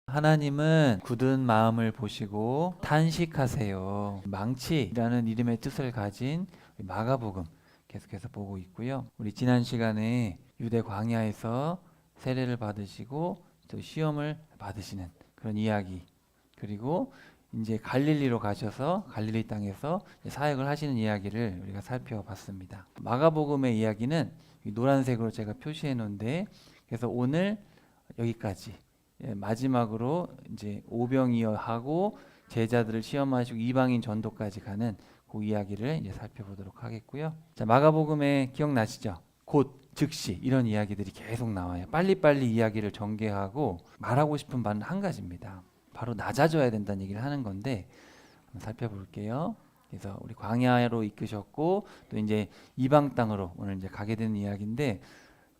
하나님은 굳은 마음을 보시고 탄식하세요. 망치라는 이름의 뜻을 가진 마가복음 계속해서 보고 있고요. 우리 지난 시간에 유대 광야에서 세례를 받으시고 또 시험을 받으시는 그런 이야기, 그리고 이제 갈릴리로 가셔서 갈릴리 땅에서 사역을 하시는 이야기를 우리가 살펴봤습니다. 마가복음의 이야기는 노란색으로 제가 표시해 놓은데, 그래서 오늘 여기까지, 마지막으로 이제 오병이어하고 제자들을 시험하시고 이방인 전도까지 가는 그 이야기를 이제 살펴보도록 하겠고요. 자, 마가복음에 기억나시죠? 곧, 즉시 이런 이야기들이 계속 나와요. 빨리빨리 이야기를 전개하고 말하고 싶은 바는 한 가지입니다. 바로 낮아져야 된다는 얘기를 하는 건데, 한번 살펴볼게요. 그래서 우리 광야로 이끄셨고 또 이제 이방 땅으로 오늘 이제 가게 되는 이야기인데,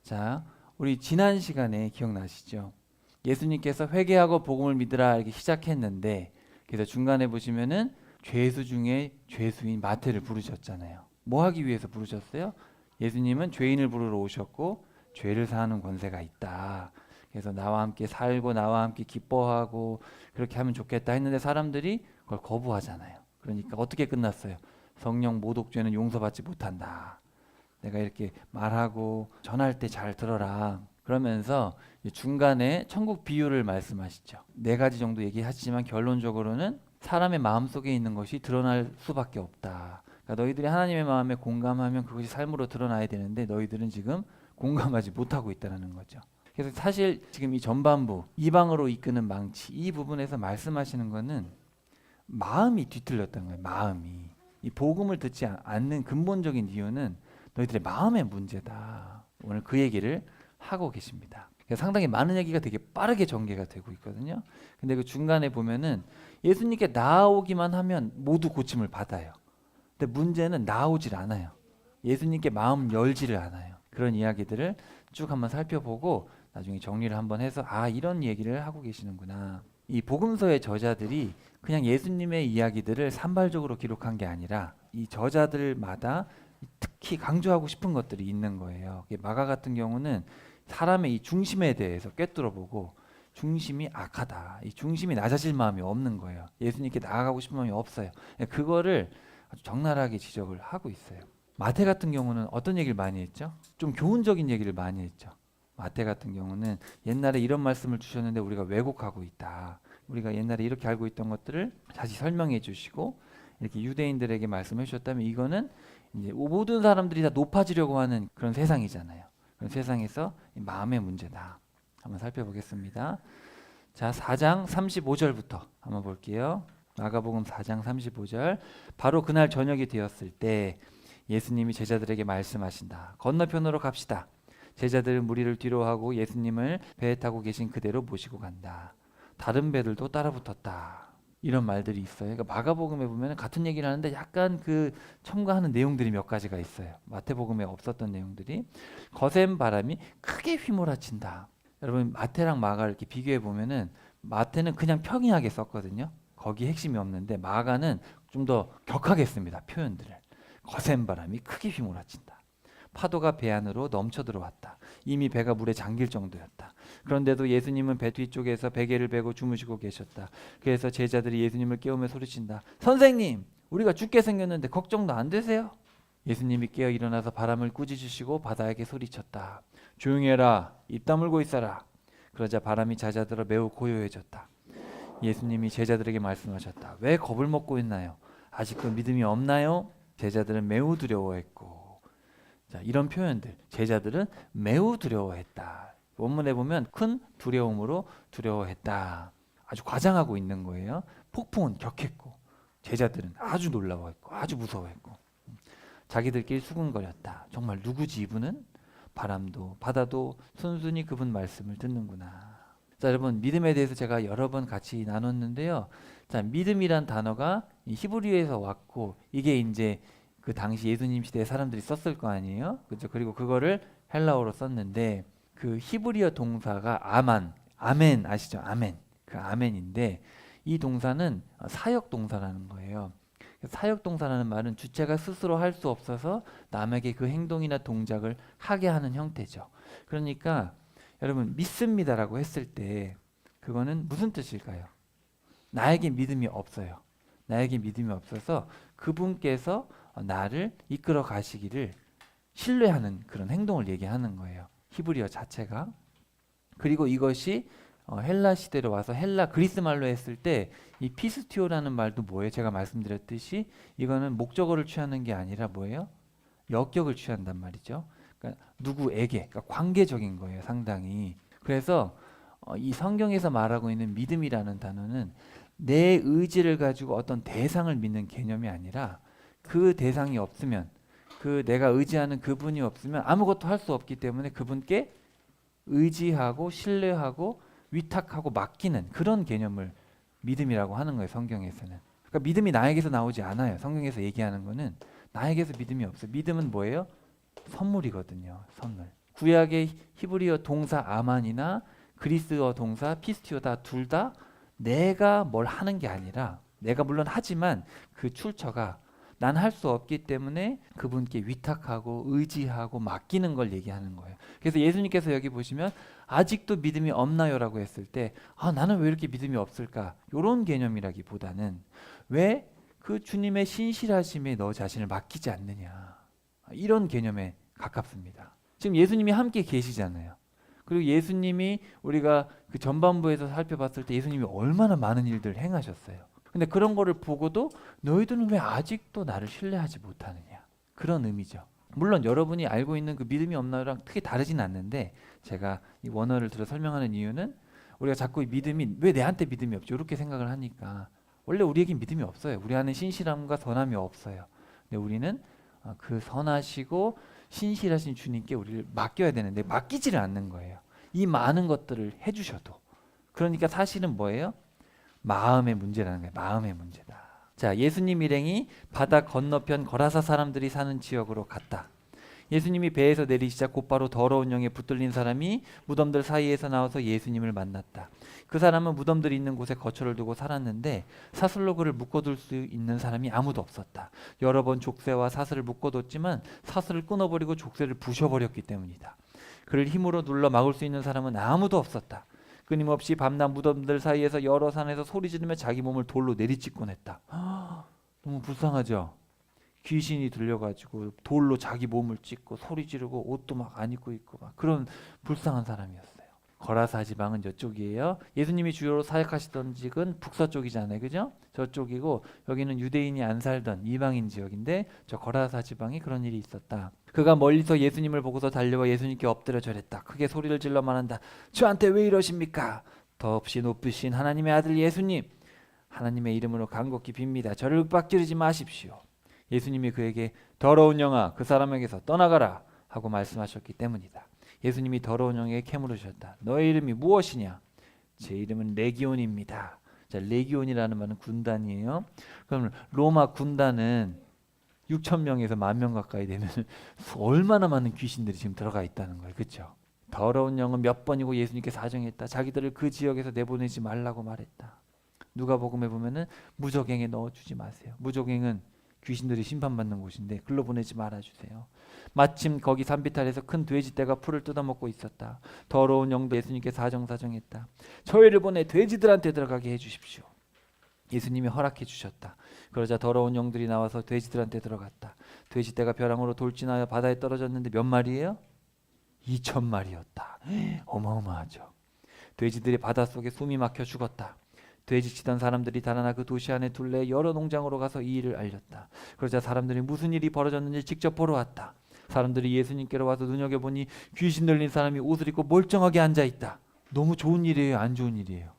자, 우리 지난 시간에 기억나시죠? 예수님께서 회개하고 복음을 믿으라 이렇게 시작했는데, 그래서 중간에 보시면은 죄수 중에 죄수인 마태를 부르셨잖아요. 뭐 하기 위해서 부르셨어요? 예수님은 죄인을 부르러 오셨고 죄를 사하는 권세가 있다. 그래서 나와 함께 살고 나와 함께 기뻐하고 그렇게 하면 좋겠다 했는데 사람들이 그걸 거부하잖아요. 그러니까 어떻게 끝났어요? 성령 모독죄는 용서받지 못한다. 내가 이렇게 말하고 전할 때 잘 들어라. 그러면서 중간에 천국 비유를 말씀하시죠. 4가지 정도 얘기하시지만 결론적으로는 사람의 마음속에 있는 것이 드러날 수밖에 없다. 그러니까 너희들이 하나님의 마음에 공감하면 그것이 삶으로 드러나야 되는데 너희들은 지금 공감하지 못하고 있다는 거죠. 그래서 사실 지금 이 전반부 이방으로 이끄는 망치, 이 부분에서 말씀하시는 거는 마음이 뒤틀렸다는 거예요. 마음이. 이 복음을 듣지 않는 근본적인 이유는 너희들의 마음의 문제다. 오늘 그 얘기를 하고 계십니다. 상당히 많은 얘기가 되게 빠르게 전개가 되고 있거든요. 근데 그 중간에 보면은 예수님께 나아오기만 하면 모두 고침을 받아요. 근데 문제는 나아오질 않아요. 예수님께 마음 열지를 않아요. 그런 이야기들을 쭉 한번 살펴보고 나중에 정리를 한번 해서 이런 얘기를 하고 계시는구나. 이 복음서의 저자들이 그냥 예수님의 이야기들을 산발적으로 기록한 게 아니라 이 저자들마다 특히 강조하고 싶은 것들이 있는 거예요. 마가 같은 경우는 사람의 이 중심에 대해서 꿰뚫어보고 중심이 악하다. 이 중심이 낮아질 마음이 없는 거예요. 예수님께 나아가고 싶은 마음이 없어요. 그거를 아주 적나라하게 지적을 하고 있어요. 마태 같은 경우는 어떤 얘기를 많이 했죠? 좀 교훈적인 얘기를 많이 했죠. 마태 같은 경우는 옛날에 이런 말씀을 주셨는데 우리가 왜곡하고 있다. 우리가 옛날에 이렇게 알고 있던 것들을 다시 설명해 주시고 이렇게 유대인들에게 말씀해 주셨다면 이거는 이제 모든 사람들이 다 높아지려고 하는 그런 세상이잖아요. 그런 세상에서 마음의 문제다. 한번 살펴보겠습니다. 자, 4장 35절부터 한번 볼게요. 마가복음 4장 35절. 바로 그날 저녁이 되었을 때 예수님이 제자들에게 말씀하신다. 건너편으로 갑시다. 제자들은 무리를 뒤로하고 예수님을 배에 타고 계신 그대로 모시고 간다. 다른 배들도 따라붙었다. 이런 말들이 있어요. 그러니까 마가복음에 보면 같은 얘기를 하는데 약간 그 첨가하는 내용들이 몇 가지가 있어요. 마태복음에 없었던 내용들이. 거센 바람이 크게 휘몰아친다. 여러분 마태랑 마가를 이렇게 비교해 보면은 마태는 그냥 평이하게 썼거든요. 거기 핵심이 없는데 마가는 좀 더 격하게 씁니다. 표현들을. 거센 바람이 크게 휘몰아친다. 파도가 배 안으로 넘쳐 들어왔다. 이미 배가 물에 잠길 정도였다. 그런데도 예수님은 배 뒤쪽에서 베개를 베고 주무시고 계셨다. 그래서 제자들이 예수님을 깨우며 소리친다. 선생님, 우리가 죽게 생겼는데 걱정도 안 되세요? 예수님이 깨어 일어나서 바람을 꾸짖으시고 바다에게 소리쳤다. 조용히 해라. 입 다물고 있어라. 그러자 바람이 잦아들어 매우 고요해졌다. 예수님이 제자들에게 말씀하셨다. 왜 겁을 먹고 있나요? 아직도 믿음이 없나요? 제자들은 매우 두려워했고. 자, 이런 표현들, 제자들은 매우 두려워했다. 원문에 보면 큰 두려움으로 두려워했다. 아주 과장하고 있는 거예요. 폭풍은 격했고 제자들은 아주 놀라워했고 아주 무서워했고 자기들끼리 수군거렸다. 정말 누구지 이분은? 바람도 바다도 순순히 그분 말씀을 듣는구나. 자, 여러분 믿음에 대해서 제가 여러 번 같이 나눴는데요. 자, 믿음이란 단어가 히브리어에서 왔고 이게 이제 그 당시 예수님 시대에 사람들이 썼을 거 아니에요. 그렇죠? 그리고 그거를 헬라어로 썼는데 그 히브리어 동사가 아멘 아시죠? 아멘. 그 아멘인데 이 동사는 사역 동사라는 거예요. 사역 동사라는 말은 주체가 스스로 할 수 없어서 남에게 그 행동이나 동작을 하게 하는 형태죠. 그러니까 여러분 믿습니다라고 했을 때 그 그거는 무슨 뜻일까요? 나에게 믿음이 없어요. 나에게 믿음이 없어서 그분께서 나를 이끌어 가시기를 신뢰하는 그런 행동을 얘기하는 거예요. 히브리어 자체가. 그리고 이것이 헬라 시대로 와서 헬라 그리스 말로 했을 때 이 피스티오라는 말도 뭐예요? 제가 말씀드렸듯이 이거는 목적어를 취하는 게 아니라 뭐예요? 역격을 취한단 말이죠. 그러니까 누구에게, 그러니까 관계적인 거예요, 상당히. 그래서 이 성경에서 말하고 있는 믿음이라는 단어는 내 의지를 가지고 어떤 대상을 믿는 개념이 아니라 그 대상이 없으면, 그 내가 의지하는 그분이 없으면 아무것도 할 수 없기 때문에 그분께 의지하고 신뢰하고 위탁하고 맡기는 그런 개념을 믿음이라고 하는 거예요, 성경에서는. 그러니까 믿음이 나에게서 나오지 않아요. 성경에서 얘기하는 거는 나에게서 믿음이 없어요. 믿음은 뭐예요? 선물이거든요. 선물. 구약의 히브리어 동사 아만이나 그리스어 동사 피스티오다 둘 다 내가 뭘 하는 게 아니라, 내가 물론 하지만 그 출처가 난 할 수 없기 때문에 그분께 위탁하고 의지하고 맡기는 걸 얘기하는 거예요. 그래서 예수님께서 여기 보시면 아직도 믿음이 없나요? 라고 했을 때 나는 왜 이렇게 믿음이 없을까? 이런 개념이라기보다는 왜 그 주님의 신실하심에 너 자신을 맡기지 않느냐, 이런 개념에 가깝습니다. 지금 예수님이 함께 계시잖아요. 그리고 예수님이 우리가 그 전반부에서 살펴봤을 때 예수님이 얼마나 많은 일들을 행하셨어요. 근데 그런 거를 보고도 너희들은 왜 아직도 나를 신뢰하지 못하느냐, 그런 의미죠. 물론 여러분이 알고 있는 그 믿음이 없나요랑 크게 다르진 않는데, 제가 이 원어를 들어 설명하는 이유는 우리가 자꾸 이 믿음이 왜 내한테 믿음이 없지 이렇게 생각을 하니까, 원래 우리에게 믿음이 없어요. 우리 안에 신실함과 선함이 없어요. 근데 우리는 그 선하시고 신실하신 주님께 우리를 맡겨야 되는데 맡기지를 않는 거예요. 이 많은 것들을 해주셔도. 그러니까 사실은 뭐예요? 마음의 문제라는 거예요. 마음의 문제다. 자, 예수님 일행이 바다 건너편 거라사 사람들이 사는 지역으로 갔다. 예수님이 배에서 내리시자 곧바로 더러운 영에 붙들린 사람이 무덤들 사이에서 나와서 예수님을 만났다. 그 사람은 무덤들이 있는 곳에 거처를 두고 살았는데 사슬로 그를 묶어둘 수 있는 사람이 아무도 없었다. 여러 번 족쇄와 사슬을 묶어뒀지만 사슬을 끊어버리고 족쇄를 부셔버렸기 때문이다. 그를 힘으로 눌러 막을 수 있는 사람은 아무도 없었다. 끊임없이 밤낮 무덤들 사이에서 여러 산에서 소리 지르며 자기 몸을 돌로 내리찍곤 했다. 너무 불쌍하죠? 귀신이 들려가지고 돌로 자기 몸을 찢고 소리 지르고 옷도 막 안 입고 있고 막 그런 불쌍한 사람이었어요. 거라사 지방은 저쪽이에요. 예수님이 주요로 사역하시던 지역은 북서쪽이잖아요, 그죠? 저쪽이고 여기는 유대인이 안 살던 이방인 지역인데 저 거라사 지방이 그런 일이 있었다. 그가 멀리서 예수님을 보고서 달려와 예수님께 엎드려 절했다. 크게 소리를 질러 말한다. 저한테 왜 이러십니까? 더없이 높으신 하나님의 아들 예수님, 하나님의 이름으로 간곡히 빕니다. 저를 윽박지르지 마십시오. 예수님이 그에게 더러운 영아 그 사람에게서 떠나가라 하고 말씀하셨기 때문이다. 예수님이 더러운 영에게 캐물으셨다. 너의 이름이 무엇이냐? 제 이름은 레기온입니다. 자, 레기온이라는 말은 군단이에요. 그럼 로마 군단은 6천 명에서 10,000명 가까이 되는 얼마나 많은 귀신들이 지금 들어가 있다는 거예요. 그렇죠? 더러운 영은 몇 번이고 예수님께 사정했다. 자기들을 그 지역에서 내보내지 말라고 말했다. 누가복음에 보면은 무적행에 넣어주지 마세요. 무적행은 귀신들이 심판받는 곳인데 글로 보내지 말아주세요. 마침 거기 산비탈에서 큰 돼지떼가 풀을 뜯어먹고 있었다. 더러운 영도 예수님께 사정했다. 저희를 보내 돼지들한테 들어가게 해주십시오. 예수님이 허락해 주셨다. 그러자 더러운 영들이 나와서 돼지들한테 들어갔다. 돼지떼가 벼랑으로 돌진하여 바다에 떨어졌는데 몇 마리예요? 2,000마리였다. 어마어마하죠. 돼지들이 바닷속에 숨이 막혀 죽었다. 돼지치던 사람들이 달아나 그 도시 안에 둘레 여러 농장으로 가서 이 일을 알렸다. 그러자 사람들이 무슨 일이 벌어졌는지 직접 보러 왔다. 사람들이 예수님께로 와서 눈여겨보니 귀신 들린 사람이 옷을 입고 멀쩡하게 앉아있다. 너무 좋은 일이에요? 안 좋은 일이에요?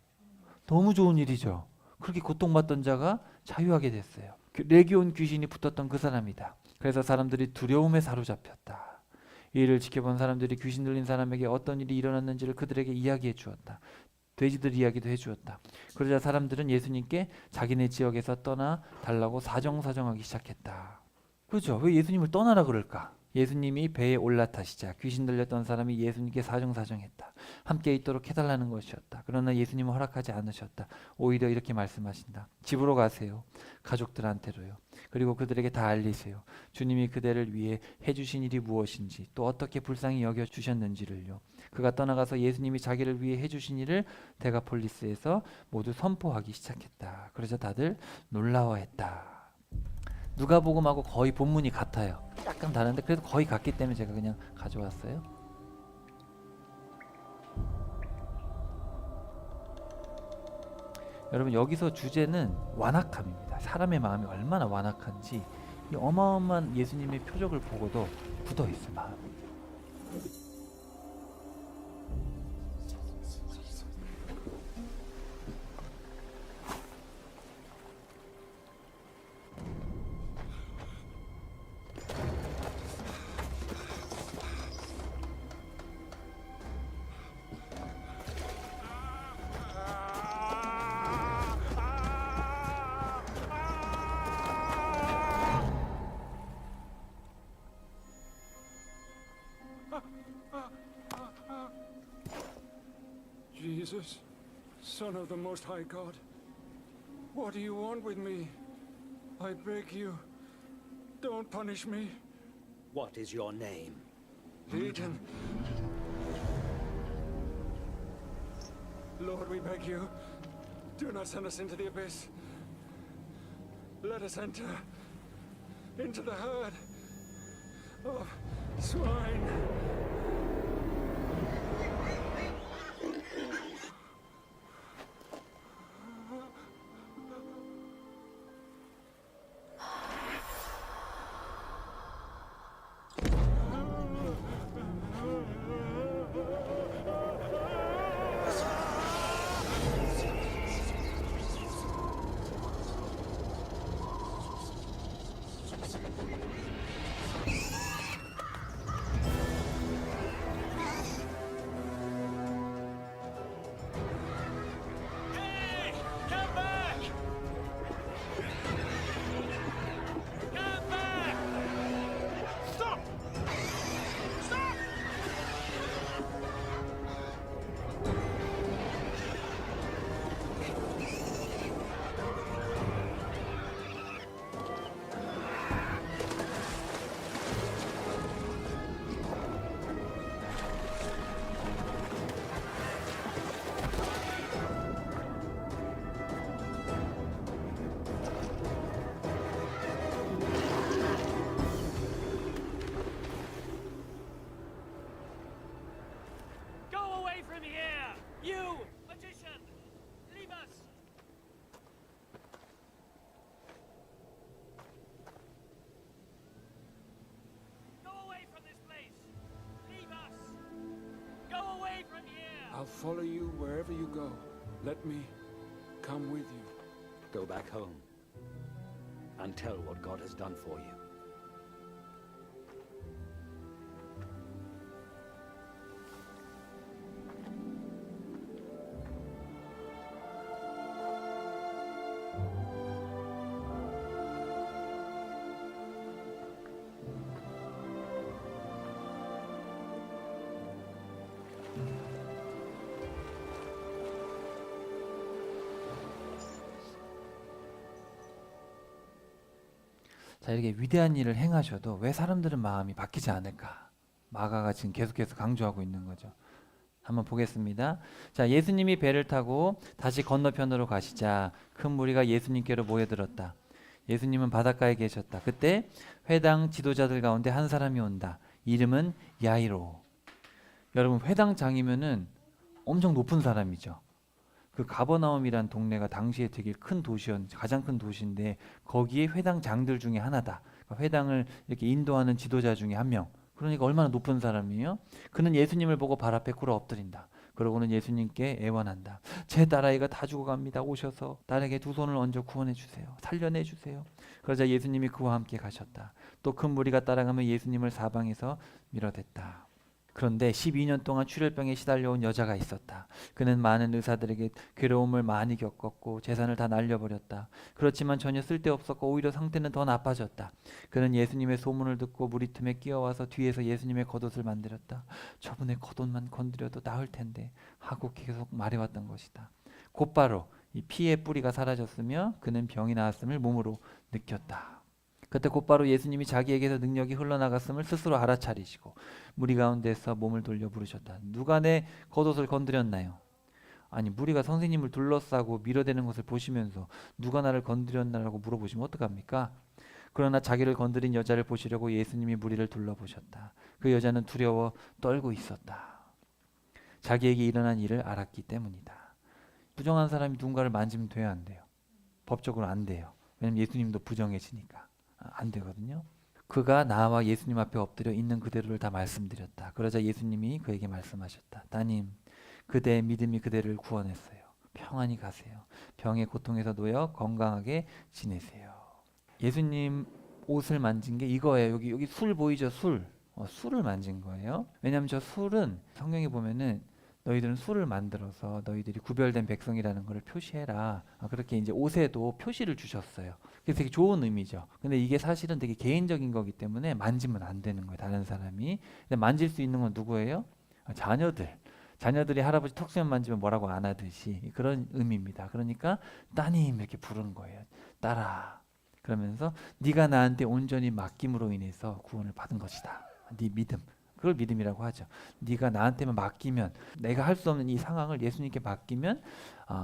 너무 좋은 일이죠. 그렇게 고통받던 자가 자유하게 됐어요. 레기온 귀신이 붙었던 그 사람이다. 그래서 사람들이 두려움에 사로잡혔다. 이 일을 지켜본 사람들이 귀신 들린 사람에게 어떤 일이 일어났는지를 그들에게 이야기해 주었다. 돼지들 이야기도 해주었다. 그러자 사람들은 예수님께 자기네 지역에서 떠나 달라고 사정하기 시작했다. 그렇죠? 왜 예수님을 떠나라 그럴까? 예수님이 배에 올라타시자 귀신 들렸던 사람이 예수님께 사정했다. 함께 있도록 해달라는 것이었다. 그러나 예수님은 허락하지 않으셨다. 오히려 이렇게 말씀하신다. 집으로 가세요. 가족들한테로요. 그리고 그들에게 다 알리세요. 주님이 그대를 위해 해주신 일이 무엇인지 또 어떻게 불쌍히 여겨주셨는지를요. 그가 떠나가서 예수님이 자기를 위해 해주신 일을 데가폴리스에서 모두 선포하기 시작했다. 그래서 다들 놀라워했다. 누가복음하고 거의 본문이 같아요. 약간 다른데 그래도 거의 같기 때문에 제가 그냥 가져왔어요. 여러분 여기서 주제는 완악함입니다. 사람의 마음이 얼마나 완악한지 이 어마어마한 예수님의 표적을 보고도 굳어있어요. 마음이. Jesus, Son of the Most High God, what do you want with me? I beg you, don't punish me. What is your name? Legion. Lord, we beg you, do not send us into the abyss. Let us enter into the herd of swine. Hey! Come back! Come back! Stop! Stop! Go away from here! You, magician! Leave us! Go away from this place! Leave us! Go away from here! I'll follow you wherever you go. Let me come with you. Go back home and tell what God has done for you. 자, 이렇게 위대한 일을 행하셔도 왜 사람들은 마음이 바뀌지 않을까? 마가가 지금 계속해서 강조하고 있는 거죠. 한번 보겠습니다. 자, 예수님이 배를 타고 다시 건너편으로 가시자 큰 무리가 예수님께로 모여들었다. 예수님은 바닷가에 계셨다. 그때 회당 지도자들 가운데 한 사람이 온다. 이름은 야이로. 여러분 회당장이면은 엄청 높은 사람이죠. 그 가버나움이란 동네가 당시에 되게 큰 도시였, 가장 큰 도시인데 거기에 회당장들 중에 하나다. 그러니까 회당을 이렇게 인도하는 지도자 중에 한 명. 그러니까 얼마나 높은 사람이에요? 그는 예수님을 보고 발 앞에 꿇어 엎드린다. 그러고는 예수님께 애원한다. 제 딸아이가 다 죽어갑니다. 오셔서 딸에게 두 손을 얹어 구원해 주세요. 살려내 주세요. 그러자 예수님이 그와 함께 가셨다. 또 큰 무리가 따라가며 예수님을 사방에서 밀어댔다. 그런데 12년 동안 출혈병에 시달려온 여자가 있었다. 그는 많은 의사들에게 괴로움을 많이 겪었고 재산을 다 날려버렸다. 그렇지만 전혀 쓸데없었고 오히려 상태는 더 나빠졌다. 그는 예수님의 소문을 듣고 무리 틈에 끼어와서 뒤에서 예수님의 겉옷을 만들었다. 저분의 겉옷만 건드려도 나을 텐데 하고 계속 말해왔던 것이다. 곧바로 이 피의 뿌리가 사라졌으며 그는 병이 나았음을 몸으로 느꼈다. 그때 곧바로 예수님이 자기에게서 능력이 흘러나갔음을 스스로 알아차리시고 무리 가운데서 몸을 돌려 부르셨다. 누가 내 겉옷을 건드렸나요? 아니 무리가 선생님을 둘러싸고 밀어대는 것을 보시면서 누가 나를 건드렸나라고 물어보시면 어떡합니까? 그러나 자기를 건드린 여자를 보시려고 예수님이 무리를 둘러보셨다. 그 여자는 두려워 떨고 있었다. 자기에게 일어난 일을 알았기 때문이다. 부정한 사람이 누군가를 만지면 돼야 안 돼요? 법적으로 안 돼요. 왜냐면 예수님도 부정해지니까 안 되거든요. 그가 나와 예수님 앞에 엎드려 있는 그대로를 다 말씀드렸다. 그러자 예수님이 그에게 말씀하셨다. 따님, 그대의 믿음이 그대를 구원했어요. 평안히 가세요. 병의 고통에서 놓여 건강하게 지내세요. 예수님 옷을 만진 게 이거예요. 여기 술 보이죠? 술을 만진 거예요. 왜냐하면 저 술은 성경에 보면은 너희들은 술을 만들어서 너희들이 구별된 백성이라는 것을 표시해라. 그렇게 이제 옷에도 표시를 주셨어요. 그게 되게 좋은 의미죠. 근데 이게 사실은 되게 개인적인 거기 때문에 만지면 안 되는 거예요. 다른 사람이. 근데 만질 수 있는 건 누구예요? 자녀들. 자녀들이 할아버지 턱수염 만지면 뭐라고 안 하듯이 그런 의미입니다. 그러니까 따님 이렇게 부르는 거예요. 딸아. 그러면서 네가 나한테 온전히 맡김으로 인해서 구원을 받은 것이다. 네 믿음. 그걸 믿음이라고 하죠. 네가 나한테만 맡기면 내가 할 수 없는 이 상황을 예수님께 맡기면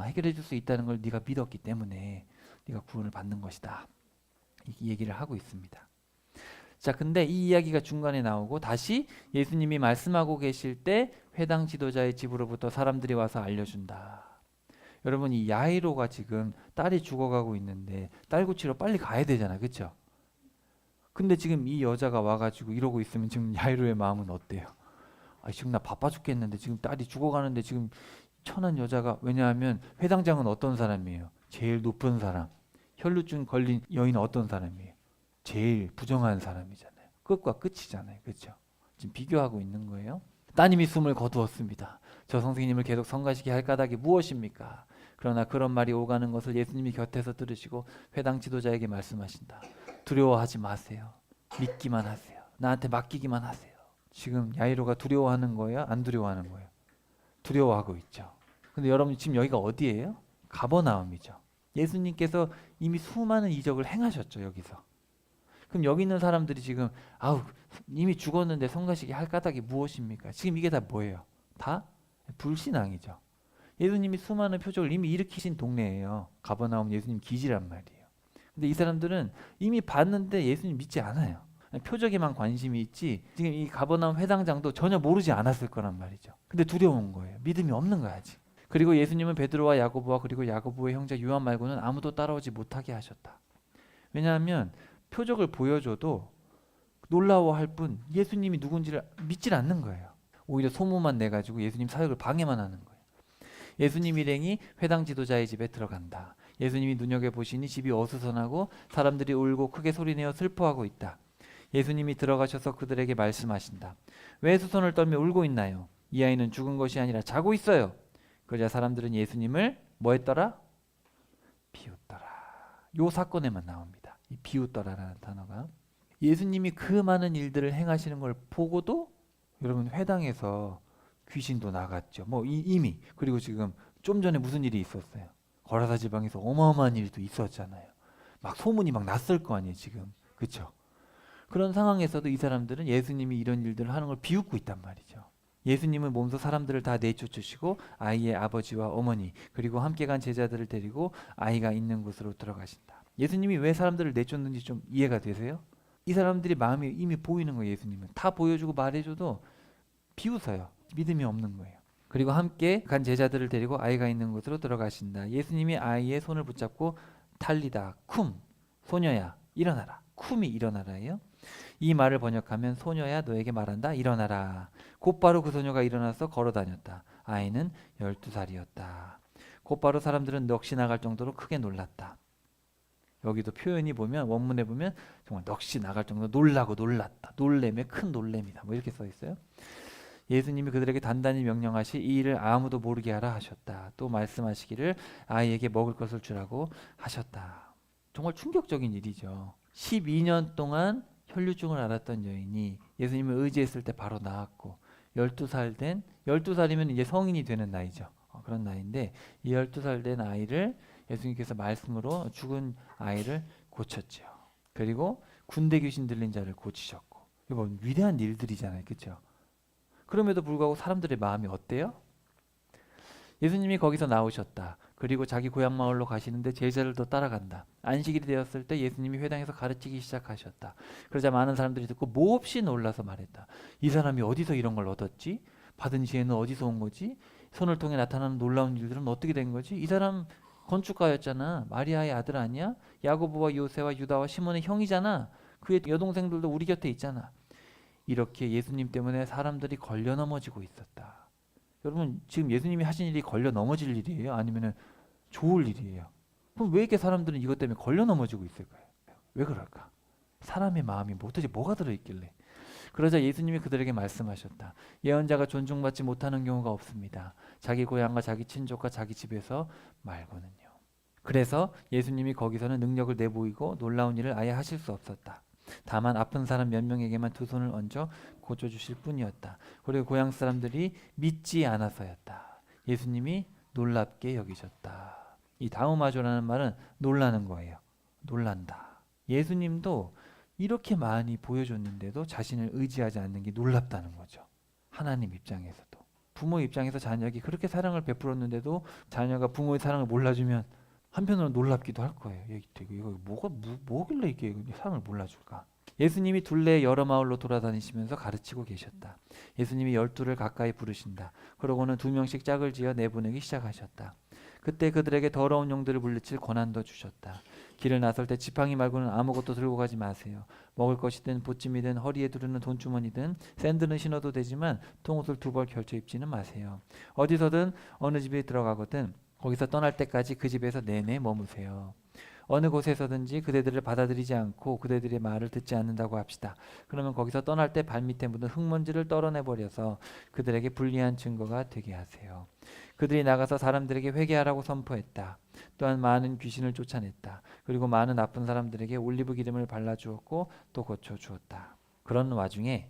해결해 줄 수 있다는 걸 네가 믿었기 때문에 네가 구원을 받는 것이다. 이 얘기를 하고 있습니다. 자, 근데 이 이야기가 중간에 나오고 다시 예수님이 말씀하고 계실 때 회당 지도자의 집으로부터 사람들이 와서 알려준다. 여러분 이 야이로가 지금 딸이 죽어가고 있는데 딸 고치러 빨리 가야 되잖아, 그렇죠? 근데 지금 이 여자가 와가지고 이러고 있으면 지금 야이로의 마음은 어때요? 지금 나 바빠 죽겠는데 지금 딸이 죽어가는데 지금 천한 여자가 왜냐하면 회당장은 어떤 사람이에요? 제일 높은 사람. 혈루증 걸린 여인은 어떤 사람이에요? 제일 부정한 사람이잖아요. 끝과 끝이잖아요, 그렇죠? 지금 비교하고 있는 거예요. 따님이 숨을 거두었습니다. 저 선생님을 계속 성가시게 할 까닭이 무엇입니까? 그러나 그런 말이 오가는 것을 예수님이 곁에서 들으시고 회당 지도자에게 말씀하신다. 두려워하지 마세요. 믿기만 하세요. 나한테 맡기기만 하세요. 지금 야이로가 두려워하는 거예요? 안 두려워하는 거예요? 두려워하고 있죠. 근데 여러분 지금 여기가 어디예요? 가버나움이죠. 예수님께서 이미 수많은 이적을 행하셨죠, 여기서. 그럼 여기 있는 사람들이 지금 이미 죽었는데 성가시게 할 까닭이 무엇입니까? 지금 이게 다 뭐예요? 다 불신앙이죠. 예수님이 수많은 표적을 이미 일으키신 동네예요. 가버나움 예수님 기지란 말이에요. 근데 이 사람들은 이미 봤는데 예수님 믿지 않아요. 표적에만 관심이 있지 지금 이 가버나움 회당장도 전혀 모르지 않았을 거란 말이죠. 근데 두려운 거예요. 믿음이 없는 거야 아직. 그리고 예수님은 베드로와 야고보와 그리고 야고보의 형제 요한 말고는 아무도 따라오지 못하게 하셨다. 왜냐하면 표적을 보여줘도 놀라워할 뿐 예수님이 누군지를 믿질 않는 거예요. 오히려 소문만 내가지고 예수님 사역을 방해만 하는 거예요. 예수님 일행이 회당 지도자의 집에 들어간다. 예수님이 눈여겨보시니 집이 어수선하고 사람들이 울고 크게 소리내어 슬퍼하고 있다. 예수님이 들어가셔서 그들에게 말씀하신다. 왜 수선을 떨며 울고 있나요? 이 아이는 죽은 것이 아니라 자고 있어요. 그러자 사람들은 예수님을 뭐 했더라? 비웃더라. 요 사건에만 나옵니다. 이 비웃더라라는 단어가. 예수님이 그 많은 일들을 행하시는 걸 보고도 여러분 회당에서 귀신도 나갔죠. 이미. 그리고 지금 좀 전에 무슨 일이 있었어요? 거라사 지방에서 어마어마한 일도 있었잖아요. 막 소문이 막 났을 거 아니에요, 지금. 그렇죠? 그런 상황에서도 이 사람들은 예수님이 이런 일들을 하는 걸 비웃고 있단 말이죠. 예수님은 몸소 사람들을 다 내쫓으시고 아이의 아버지와 어머니 그리고 함께 간 제자들을 데리고 아이가 있는 곳으로 들어가신다. 예수님이 왜 사람들을 내쫓는지 좀 이해가 되세요? 이 사람들이 마음이 이미 보이는 거예요. 예수님은 다 보여주고 말해줘도 비웃어요. 믿음이 없는 거예요. 그리고 함께 간 제자들을 데리고 아이가 있는 곳으로 들어가신다. 예수님이 아이의 손을 붙잡고 탈리다 쿰 소녀야 일어나라. 쿰이 일어나라예요. 이 말을 번역하면 소녀야 너에게 말한다 일어나라. 곧바로 그 소녀가 일어나서 걸어다녔다. 아이는 12살이었다. 곧바로 사람들은 넋이 나갈 정도로 크게 놀랐다. 여기도 표현이 보면 원문에 보면 정말 넋이 나갈 정도로 놀라고 놀랐다. 놀램의 큰 놀램이다. 이렇게 써 있어요. 예수님이 그들에게 단단히 명령하시 이 일을 아무도 모르게 하라 하셨다. 또 말씀하시기를 아이에게 먹을 것을 주라고 하셨다. 정말 충격적인 일이죠. 12년 동안 혈류증을 앓았던 여인이 예수님을 의지했을 때 바로 나았고 12살이면 이제 성인이 되는 나이죠. 그런 나이인데 이 12살 된 아이를 예수님께서 말씀으로 죽은 아이를 고쳤죠. 그리고 군대 귀신 들린 자를 고치셨고, 이거 뭐 위대한 일들이잖아요, 그렇죠? 그럼에도 불구하고 사람들의 마음이 어때요? 예수님이 거기서 나오셨다. 그리고 자기 고향 마을로 가시는데 제자들도 따라간다. 안식일이 되었을 때 예수님이 회당에서 가르치기 시작하셨다. 그러자 많은 사람들이 듣고 몹시 놀라서 말했다. 이 사람이 어디서 이런 걸 얻었지? 받은 지혜는 어디서 온 거지? 손을 통해 나타나는 놀라운 일들은 어떻게 된 거지? 이 사람 건축가였잖아. 마리아의 아들 아니야? 야고보와 요새와 유다와 시몬의 형이잖아. 그의 여동생들도 우리 곁에 있잖아. 이렇게 예수님 때문에 사람들이 걸려 넘어지고 있었다. 여러분, 지금 예수님이 하신 일이 걸려 넘어질 일이에요? 아니면 좋을 일이에요? 그럼 왜 이렇게 사람들은 이것 때문에 걸려 넘어지고 있을까요? 왜 그럴까? 사람의 마음이 도대체 뭐가 들어있길래? 그러자 예수님이 그들에게 말씀하셨다. 예언자가 존중받지 못하는 경우가 없습니다. 자기 고향과 자기 친족과 자기 집에서 말고는요. 그래서 예수님이 거기서는 능력을 내보이고 놀라운 일을 아예 하실 수 없었다. 다만 아픈 사람 몇 명에게만 두 손을 얹어 고쳐주실 뿐이었다. 그리고 고향 사람들이 믿지 않아서였다. 예수님이 놀랍게 여기셨다. 이 다우마조라는 말은 놀라는 거예요. 놀란다. 예수님도 이렇게 많이 보여줬는데도 자신을 의지하지 않는 게 놀랍다는 거죠. 하나님 입장에서도. 부모 입장에서 자녀에게 그렇게 사랑을 베풀었는데도 자녀가 부모의 사랑을 몰라주면 한편으로는 놀랍기도 할 거예요. 이거 뭐길래 이게 사랑을 몰라줄까? 예수님이 둘레 여러 마을로 돌아다니시면서 가르치고 계셨다. 예수님이 12를 가까이 부르신다. 그러고는 2명씩 짝을 지어 내보내기 시작하셨다. 그때 그들에게 더러운 영들을 물리칠 권한도 주셨다. 길을 나설 때 지팡이 말고는 아무것도 들고 가지 마세요. 먹을 것이든 보찜이든 허리에 두르는 돈주머니든 샌들은 신어도 되지만 통옷을 2벌 걸쳐 입지는 마세요. 어디서든 어느 집에 들어가거든 거기서 떠날 때까지 그 집에서 내내 머무세요. 어느 곳에서든지 그대들을 받아들이지 않고 그대들의 말을 듣지 않는다고 합시다. 그러면 거기서 떠날 때 발밑에 묻은 흙먼지를 떨어내버려서 그들에게 불리한 증거가 되게 하세요. 그들이 나가서 사람들에게 회개하라고 선포했다. 또한 많은 귀신을 쫓아냈다. 그리고 많은 나쁜 사람들에게 올리브 기름을 발라주었고 또 고쳐주었다. 그런 와중에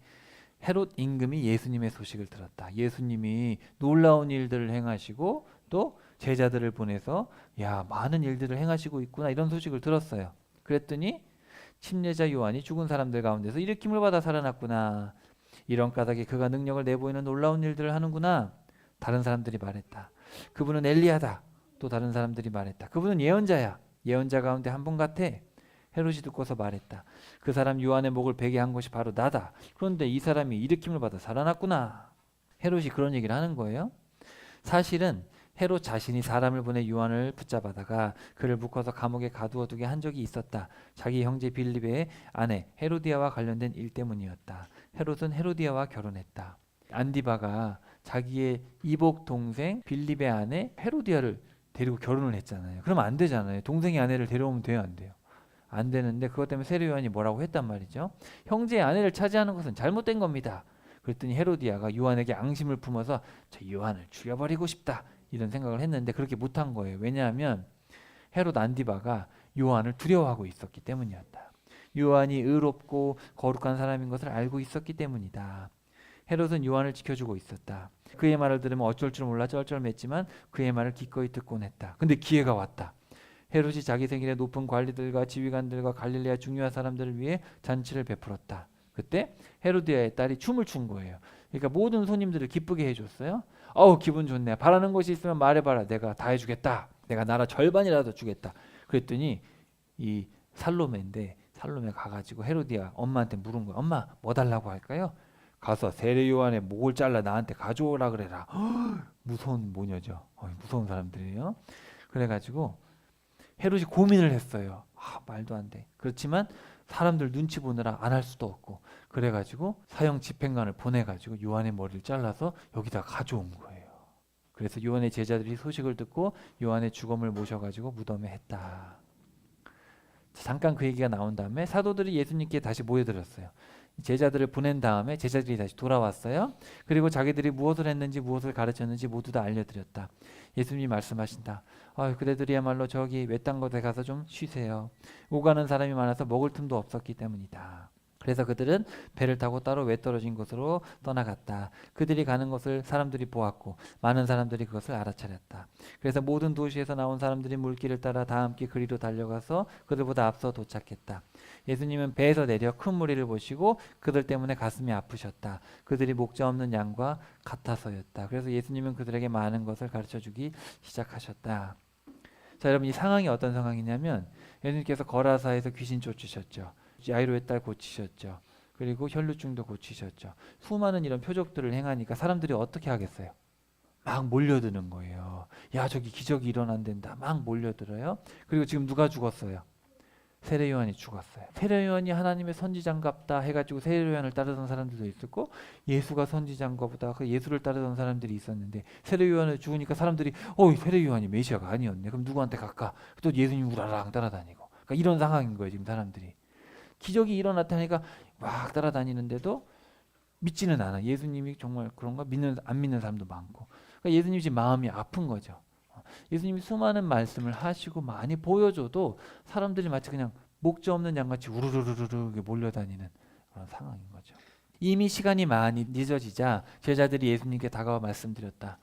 헤롯 임금이 예수님의 소식을 들었다. 예수님이 놀라운 일들을 행하시고 또 제자들을 보내서 많은 일들을 행하시고 있구나 이런 소식을 들었어요. 그랬더니 침례자 요한이 죽은 사람들 가운데서 일으킴을 받아 살아났구나. 이런 까닭에 그가 능력을 내보이는 놀라운 일들을 하는구나. 다른 사람들이 말했다. 그분은 엘리야다. 또 다른 사람들이 말했다. 그분은 예언자야. 예언자 가운데 한 분 같아. 헤롯이 듣고서 말했다. 그 사람 요한의 목을 베게 한 것이 바로 나다. 그런데 이 사람이 일으킴을 받아 살아났구나. 헤롯이 그런 얘기를 하는 거예요. 사실은 헤롯 자신이 사람을 보내 요한을 붙잡아다가 그를 묶어서 감옥에 가두어두게 한 적이 있었다. 자기 형제 빌립의 아내 헤로디아와 관련된 일 때문이었다. 헤롯은 헤로디아와 결혼했다. 안디바가 자기의 이복 동생 빌립의 아내 헤로디아를 데리고 결혼을 했잖아요. 그러면 안 되잖아요. 동생의 아내를 데려오면 돼요, 안 돼요? 안 되는데 그것 때문에 세례 요한이 뭐라고 했단 말이죠. 형제의 아내를 차지하는 것은 잘못된 겁니다. 그랬더니 헤로디아가 요한에게 앙심을 품어서 저 요한을 죽여버리고 싶다. 이런 생각을 했는데 그렇게 못한 거예요. 왜냐하면 헤롯 안디바가 요한을 두려워하고 있었기 때문이었다. 요한이 의롭고 거룩한 사람인 것을 알고 있었기 때문이다. 헤롯은 요한을 지켜주고 있었다. 그의 말을 들으면 어쩔 줄 몰라 쩔쩔맸지만 그의 말을 기꺼이 듣곤 했다. 근데 기회가 왔다. 헤롯이 자기 생일에 높은 관리들과 지휘관들과 갈릴레아 중요한 사람들을 위해 잔치를 베풀었다. 그때 헤로디아의 딸이 춤을 춘 거예요. 그러니까 모든 손님들을 기쁘게 해줬어요. 기분 좋네. 바라는 것이 있으면 말해봐라. 내가 다 해주겠다. 내가 나라 절반이라도 주겠다. 그랬더니 이 살로메인데 살로메 가가지고 헤로디아 엄마한테 물은 거야. 엄마 뭐 달라고 할까요? 가서 세례 요한의 목을 잘라 나한테 가져오라 그래라. 무서운 모녀죠. 무서운 사람들이에요. 그래가지고 헤롯이 고민을 했어요. 말도 안 돼. 그렇지만 사람들 눈치 보느라 안 할 수도 없고 그래가지고 사형 집행관을 보내가지고 요한의 머리를 잘라서 여기다 가져온 거예요. 그래서 요한의 제자들이 소식을 듣고 요한의 죽음을 모셔가지고 무덤에 했다. 잠깐 그 얘기가 나온 다음에 사도들이 예수님께 다시 모여들었어요. 제자들을 보낸 다음에 제자들이 다시 돌아왔어요. 그리고 자기들이 무엇을 했는지 무엇을 가르쳤는지 모두 다 알려드렸다. 예수님이 말씀하신다. 그대들이야말로 저기 외딴 곳에 가서 좀 쉬세요. 오가는 사람이 많아서 먹을 틈도 없었기 때문이다. 그래서 그들은 배를 타고 따로 외떨어진 곳으로 떠나갔다. 그들이 가는 것을 사람들이 보았고 많은 사람들이 그것을 알아차렸다. 그래서 모든 도시에서 나온 사람들이 물길을 따라 다 함께 그리로 달려가서 그들보다 앞서 도착했다. 예수님은 배에서 내려 큰 무리를 보시고 그들 때문에 가슴이 아프셨다. 그들이 목자 없는 양과 같아서였다. 그래서 예수님은 그들에게 많은 것을 가르쳐주기 시작하셨다. 자, 여러분, 이 상황이 어떤 상황이냐면 예수님께서 거라사에서 귀신 쫓으셨죠. 야이로의 딸 고치셨죠. 그리고 혈루증도 고치셨죠. 수많은 이런 표적들을 행하니까 사람들이 어떻게 하겠어요? 막 몰려드는 거예요. 야, 저기 기적이 일어난단다. 막 몰려들어요. 그리고 지금 누가 죽었어요? 세례 요한이 죽었어요. 세례 요한이 하나님의 선지자인갑다 해가지고 세례 요한을 따르던 사람들도 있었고, 예수가 선지자인가 보다 그 예수를 따르던 사람들이 있었는데, 세례 요한을 죽으니까 사람들이 세례 요한이 메시아가 아니었네. 그럼 누구한테 갈까? 또 예수님 우라랑 따라다니고. 그러니까 이런 상황인 거예요, 지금 사람들이. 기적이 일어났다니까 막 따라다니는데도 믿지는 않아. 예수님이 정말 그런가? 안 믿는 사람도 많고. 그러니까 예수님이 지금 마음이 아픈 거죠. 예수님이 수많은 말씀을 하시고 많이 보여줘도 사람들이 마치 그냥 목자 없는 양같이 우르르르르 몰려다니는 그런 상황인 거죠. 이미 시간이 많이 늦어지자 제자들이 예수님께 다가와 말씀드렸다.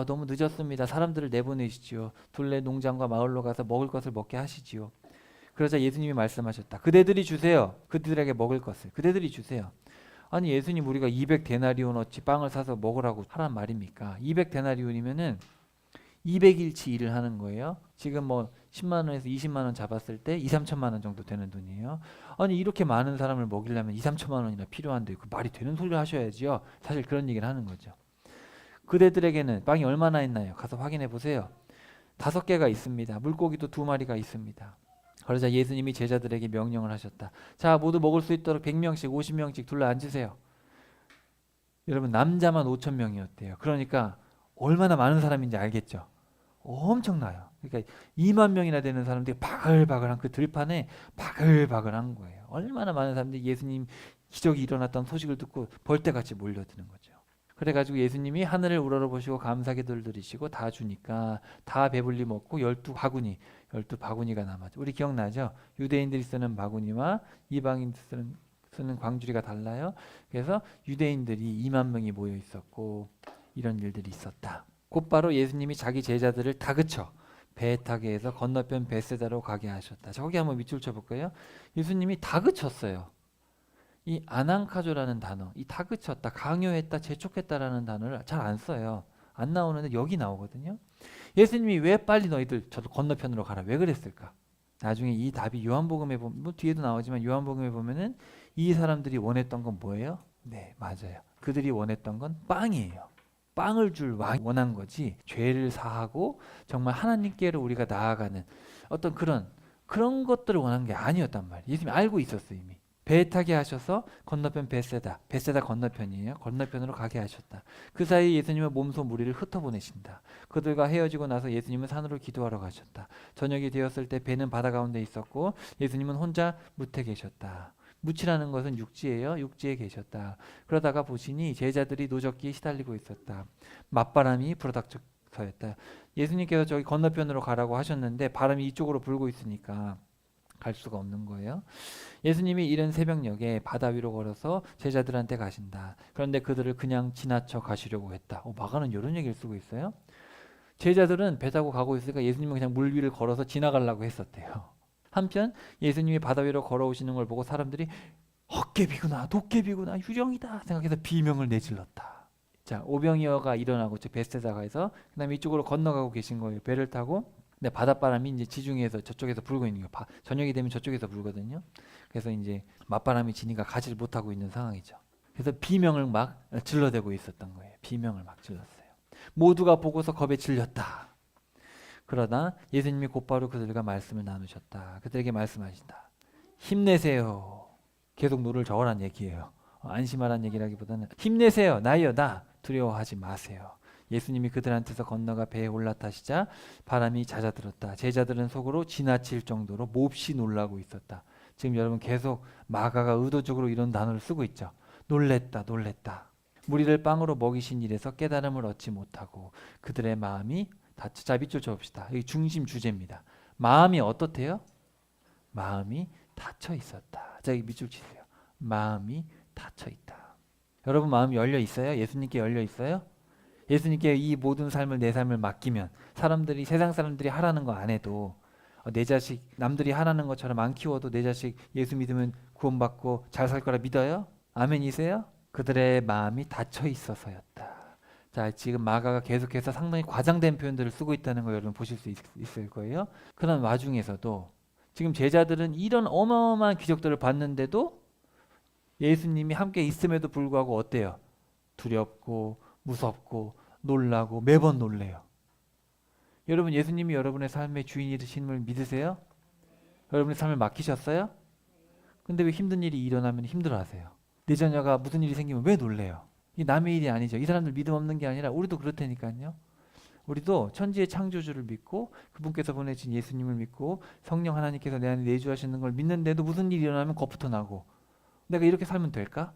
너무 늦었습니다. 사람들을 내보내시지요. 둘레 농장과 마을로 가서 먹을 것을 먹게 하시지요. 그러자 예수님이 말씀하셨다. 그대들이 주세요. 그들에게 먹을 것을. 그대들이 주세요. 아니, 예수님, 우리가 200데나리온어치 빵을 사서 먹으라고 하란 말입니까? 200데나리온이면은 200일치 일을 하는 거예요. 지금 뭐 10만 원에서 20만 원 잡았을 때 2, 3천만 원 정도 되는 돈이에요. 아니, 이렇게 많은 사람을 먹이려면 2, 3천만 원이나 필요한데 그 말이 되는 소리를 하셔야지요. 사실 그런 얘기를 하는 거죠. 그대들에게는 빵이 얼마나 있나요? 가서 확인해 보세요. 5개가 있습니다. 물고기도 2마리가 있습니다. 그러자 예수님이 제자들에게 명령을 하셨다. 자, 모두 먹을 수 있도록 100명씩 50명씩 둘러 앉으세요. 여러분, 남자만 5,000명이었대요. 그러니까 얼마나 많은 사람인지 알겠죠? 엄청나요. 그러니까 2만 명이나 되는 사람들이 바글바글한 그 들판에 바글바글한 거예요. 얼마나 많은 사람들이 예수님 기적이 일어났던 소식을 듣고 벌떼같이 몰려드는 거죠. 그래가지고 예수님이 하늘을 우러러보시고 감사기도를 드리시고 다 주니까 다 배불리 먹고 12바구니가 남았죠. 우리 기억나죠? 유대인들이 쓰는 바구니와 이방인들이 쓰는 광주리가 달라요. 그래서 유대인들이 2만 명이 모여 있었고 이런 일들이 있었다. 곧바로 예수님이 자기 제자들을 다그쳐 배 타게 해서 건너편 벳세다로 가게 하셨다. 저기 한번 밑줄 쳐볼까요? 예수님이 다그쳤어요. 이 아난카조라는 단어, 이 다그쳤다, 강요했다, 재촉했다라는 단어를 잘 안 써요. 안 나오는데 여기 나오거든요. 예수님이 왜 빨리 너희들 저 건너편으로 가라, 왜 그랬을까? 나중에 이 답이 요한복음에 보면, 뭐 뒤에도 나오지만 요한복음에 보면은 이 사람들이 원했던 건 뭐예요? 네, 맞아요. 그들이 원했던 건 빵이에요. 빵을 줄 왕이 원한 거지, 죄를 사하고 정말 하나님께로 우리가 나아가는 어떤 그런 것들을 원한 게 아니었단 말이에요. 예수님이 알고 있었어요. 이미 배 타게 하셔서 건너편 벳세다 건너편이에요. 건너편으로 가게 하셨다. 그 사이 예수님은 몸소 무리를 흩어보내신다. 그들과 헤어지고 나서 예수님은 산으로 기도하러 가셨다. 저녁이 되었을 때 배는 바다 가운데 있었고 예수님은 혼자 뭇에 계셨다. 뭇이라는 것은 육지예요. 육지에 계셨다. 그러다가 보시니 제자들이 노젓기에 시달리고 있었다. 맞바람이 불어닥쳐서였다. 예수님께서 저기 건너편으로 가라고 하셨는데 바람이 이쪽으로 불고 있으니까 갈 수가 없는 거예요. 예수님이 이른 새벽녘에 바다 위로 걸어서 제자들한테 가신다. 그런데 그들을 그냥 지나쳐 가시려고 했다. 마가는 이런 얘기를 쓰고 있어요. 제자들은 배 타고 가고 있으니까 예수님은 그냥 물 위를 걸어서 지나가려고 했었대요. 한편 예수님이 바다 위로 걸어오시는 걸 보고 사람들이 헛개비구나, 도깨비구나, 유령이다 생각해서 비명을 내질렀다. 자, 오병이어가 일어나고 저 벳세다가에서 그다음에 이쪽으로 건너가고 계신 거예요. 배를 타고. 근데 바닷바람이 이제 지중해에서 저쪽에서 불고 있는 거예요. 저녁이 되면 저쪽에서 불거든요. 그래서 이제 맞바람이 지니까 가지를 못하고 있는 상황이죠. 그래서 비명을 막 질러대고 있었던 거예요. 비명을 막 질렀어요. 모두가 보고서 겁에 질렸다. 그러나 예수님이 곧바로 그들과 말씀을 나누셨다. 그들에게 말씀하신다. 힘내세요. 계속 노를 저으란 얘기예요. 안심하란 얘기라기보다는 힘내세요. 나이여 나 두려워하지 마세요. 예수님이 그들한테서 건너가 배에 올라타시자 바람이 잦아들었다. 제자들은 속으로 지나칠 정도로 몹시 놀라고 있었다. 지금 여러분 계속 마가가 의도적으로 이런 단어를 쓰고 있죠. 놀랬다. 무리를 빵으로 먹이신 일에서 깨달음을 얻지 못하고 그들의 마음이 자, 밑줄 쳐봅시다. 여기 중심 주제입니다. 마음이 어떻대요? 마음이 닫혀 있었다. 자, 여기 밑줄 치세요. 마음이 닫혀 있다. 여러분 마음이 열려 있어요? 예수님께 열려 있어요? 예수님께 이 모든 삶을 내 삶을 맡기면 사람들이 세상 사람들이 하라는 거 안 해도 내 자식 남들이 하라는 것처럼 안 키워도 내 자식 예수 믿으면 구원받고 잘 살 거라 믿어요? 아멘이세요? 그들의 마음이 닫혀 있어서였다. 자, 지금 마가가 계속해서 상당히 과장된 표현들을 쓰고 있다는 거 여러분 보실 수 있을 거예요. 그런 와중에서도 지금 제자들은 이런 어마어마한 기적들을 봤는데도 예수님이 함께 있음에도 불구하고 어때요? 두렵고 무섭고 놀라고 매번 놀래요. 여러분 예수님이 여러분의 삶의 주인이 되심을 믿으세요? 여러분의 삶을 맡기셨어요? 근데 왜 힘든 일이 일어나면 힘들어하세요? 내 자녀가 무슨 일이 생기면 왜 놀래요? 이 남의 일이 아니죠. 이 사람들 믿음 없는 게 아니라 우리도 그렇다니까요. 우리도 천지의 창조주를 믿고 그분께서 보내신 예수님을 믿고 성령 하나님께서 내 안에 내주하시는 걸 믿는데도 무슨 일이 일어나면 겁부터 나고 내가 이렇게 살면 될까?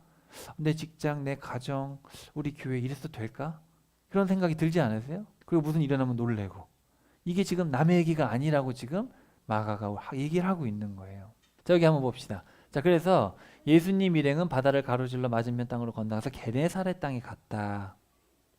내 직장, 내 가정, 우리 교회 이래서 될까? 그런 생각이 들지 않으세요? 그리고 무슨 일이 일어나면 놀래고 이게 지금 남의 얘기가 아니라고 지금 마가가 얘기를 하고 있는 거예요. 자, 여기 한번 봅시다. 자, 그래서 예수님 일행은 바다를 가로질러 맞은편 땅으로 건너가서 게네사렛 땅에 갔다.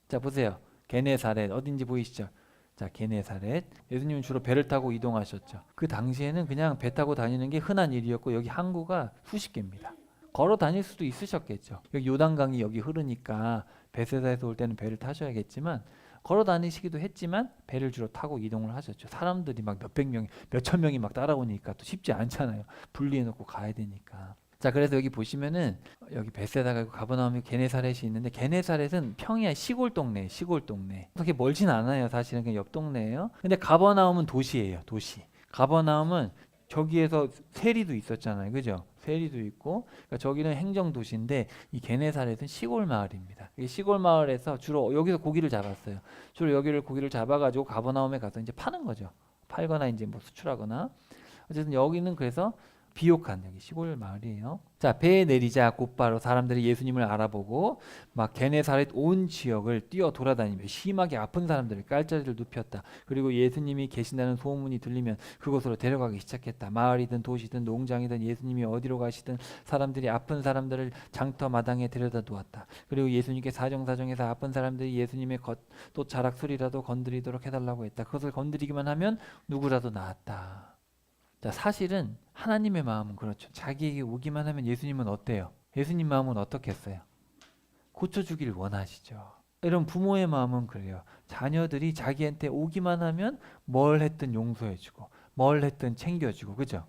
자, 보세요. 게네사렛 어딘지 보이시죠? 자, 게네사렛. 예수님은 주로 배를 타고 이동하셨죠. 그 당시에는 그냥 배 타고 다니는 게 흔한 일이었고 여기 항구가 수십 개입니다. 걸어 다닐 수도 있으셨겠죠. 여기 요단강이 여기 흐르니까 베세다에서 올 때는 배를 타셔야겠지만 걸어 다니시기도 했지만 배를 주로 타고 이동을 하셨죠. 사람들이 막 몇백 명이 몇천 명이 막 따라오니까 또 쉽지 않잖아요. 분리해 놓고 가야 되니까. 자, 그래서 여기 보시면은 여기 베세다가 있고 가버나움이 게네사렛이 있는데 게네사렛은 평야 시골 동네, 시골 동네. 그렇게 멀진 않아요. 사실은 그냥 옆 동네예요. 근데 가버나움은 도시예요. 도시. 가버나움은 저기에서 세리도 있었잖아요. 그죠? 세리도 있고 그러니까 저기는 행정 도시인데 이 게네사렛은 시골 마을입니다. 이 시골 마을에서 주로 여기서 고기를 잡았어요. 주로 여기를 고기를 잡아가지고 가버나움에 가서 이제 파는 거죠. 팔거나 이제 뭐 수출하거나. 어쨌든 여기는 그래서 비옥한 여기 시골 마을이에요. 자, 배에 내리자 곧바로 사람들이 예수님을 알아보고 막 게네사렛 온 지역을 뛰어 돌아다니며 심하게 아픈 사람들을 깔자리를 눕혔다. 그리고 예수님이 계신다는 소문이 들리면 그곳으로 데려가기 시작했다. 마을이든 도시든 농장이든 예수님이 어디로 가시든 사람들이 아픈 사람들을 장터 마당에 데려다 놓았다. 그리고 예수님께 사정사정해서 아픈 사람들이 예수님의 또 자락소리라도 건드리도록 해달라고 했다. 그것을 건드리기만 하면 누구라도 나았다. 자, 사실은 하나님의 마음은 그렇죠. 자기에게 오기만 하면 예수님은 어때요? 예수님 마음은 어떻겠어요? 고쳐주기를 원하시죠. 여러분 부모의 마음은 그래요. 자녀들이 자기한테 오기만 하면 뭘 했든 용서해주고 뭘 했든 챙겨주고 그죠?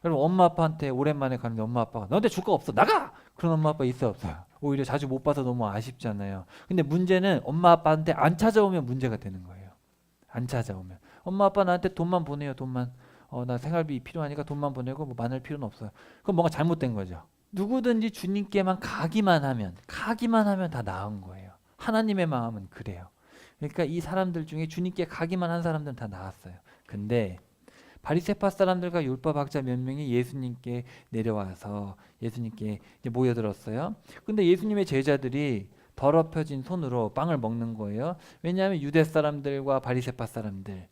여러분 엄마 아빠한테 오랜만에 가는데 엄마 아빠가 너한테 줄 거 없어 나가! 그런 엄마 아빠 있어요 없어요? 오히려 자주 못 봐서 너무 아쉽잖아요. 근데 문제는 엄마 아빠한테 안 찾아오면 문제가 되는 거예요. 안 찾아오면 엄마 아빠 나한테 돈만 보내요. 돈만. 나 생활비 필요하니까 돈만 보내고 뭐 많을 필요는 없어요. 그건 뭔가 잘못된 거죠. 누구든지 주님께만 가기만 하면 다 나은 거예요. 하나님의 마음은 그래요. 그러니까 이 사람들 중에 주님께 가기만 한 사람들은 다 나았어요. 근데 바리새파 사람들과 율법학자 몇 명이 예수님께 내려와서 예수님께 이제 모여들었어요. 근데 예수님의 제자들이 더럽혀진 손으로 빵을 먹는 거예요. 왜냐하면 유대 사람들과 바리새파 사람들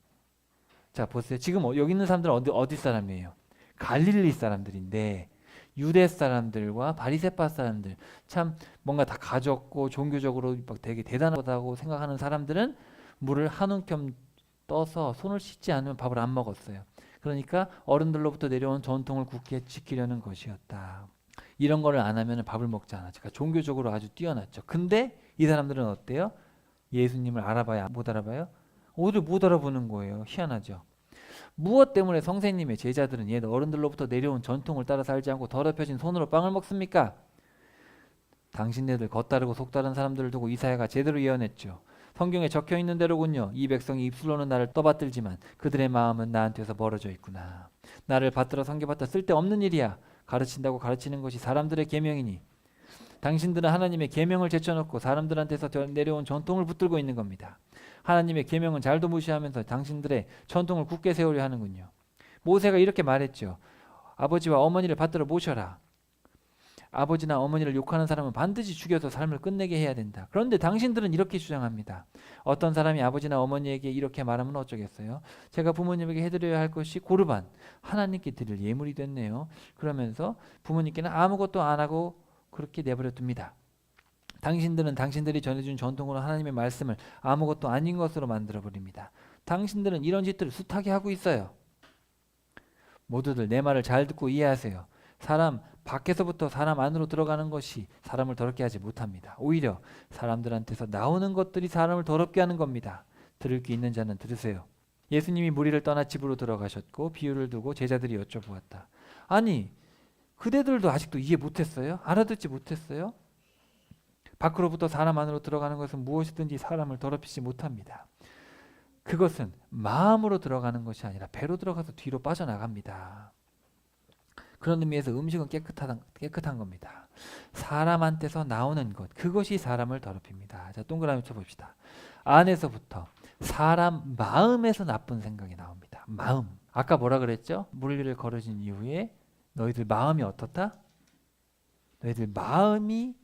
자 보세요. 지금 여기 있는 사람들은 어디 사람이에요? 갈릴리 사람들인데 유대 사람들과 바리새파 사람들 참 뭔가 다 가졌고 종교적으로 막 되게 대단하다고 생각하는 사람들은 물을 한 움큼 떠서 손을 씻지 않으면 밥을 안 먹었어요. 그러니까 어른들로부터 내려온 전통을 굳게 지키려는 것이었다. 이런 거를 안 하면 밥을 먹지 않았죠. 그러니까 종교적으로 아주 뛰어났죠. 근데 이 사람들은 어때요? 예수님을 알아봐야 못 알아봐요? 오히려 못 알아보는 거예요. 희한하죠. 무엇 때문에 선생님의 제자들은 옛 어른들로부터 내려온 전통을 따라 살지 않고 더럽혀진 손으로 빵을 먹습니까? 당신네들 겉다르고 속다른 사람들을 두고 이사야가 제대로 예언했죠. 성경에 적혀 있는 대로군요. 이 백성이 입술로는 나를 떠받들지만 그들의 마음은 나한테서 멀어져 있구나. 나를 받들어 섬겨봤다 쓸데없는 일이야. 가르친다고 가르치는 것이 사람들의 계명이니 당신들은 하나님의 계명을 제쳐놓고 사람들한테서 내려온 전통을 붙들고 있는 겁니다. 하나님의 계명은 잘도 무시하면서 당신들의 전통을 굳게 세우려 하는군요. 모세가 이렇게 말했죠. 아버지와 어머니를 받들어 모셔라. 아버지나 어머니를 욕하는 사람은 반드시 죽여서 삶을 끝내게 해야 된다. 그런데 당신들은 이렇게 주장합니다. 어떤 사람이 아버지나 어머니에게 이렇게 말하면 어쩌겠어요? 제가 부모님에게 해드려야 할 것이 고르반 하나님께 드릴 예물이 됐네요. 그러면서 부모님께는 아무것도 안 하고 그렇게 내버려 둡니다. 당신들은 당신들이 전해준 전통으로 하나님의 말씀을 아무것도 아닌 것으로 만들어버립니다. 당신들은 이런 짓들을 숱하게 하고 있어요. 모두들 내 말을 잘 듣고 이해하세요. 사람 밖에서부터 사람 안으로 들어가는 것이 사람을 더럽게 하지 못합니다. 오히려 사람들한테서 나오는 것들이 사람을 더럽게 하는 겁니다. 들을 귀 있는 자는 들으세요. 예수님이 무리를 떠나 집으로 들어가셨고 비유를 두고 제자들이 여쭤보았다. 아니 그대들도 아직도 이해 못했어요? 알아듣지 못했어요? 밖으로부터 사람 안으로 들어가는 것은 무엇이든지 사람을 더럽히지 못합니다. 그것은 마음으로 들어가는 것이 아니라 배로 들어가서 뒤로 빠져나갑니다. 그런 의미에서 음식은 깨끗한 겁니다. 사람한테서 나오는 것, 그것이 사람을 더럽힙니다. 자, 동그라미 쳐봅시다. 안에서부터 사람 마음에서 나쁜 생각이 나옵니다. 마음. 아까 뭐라 그랬죠? 물 위를 걸어진 이후에 너희들 마음이 어떻다? 너희들 마음이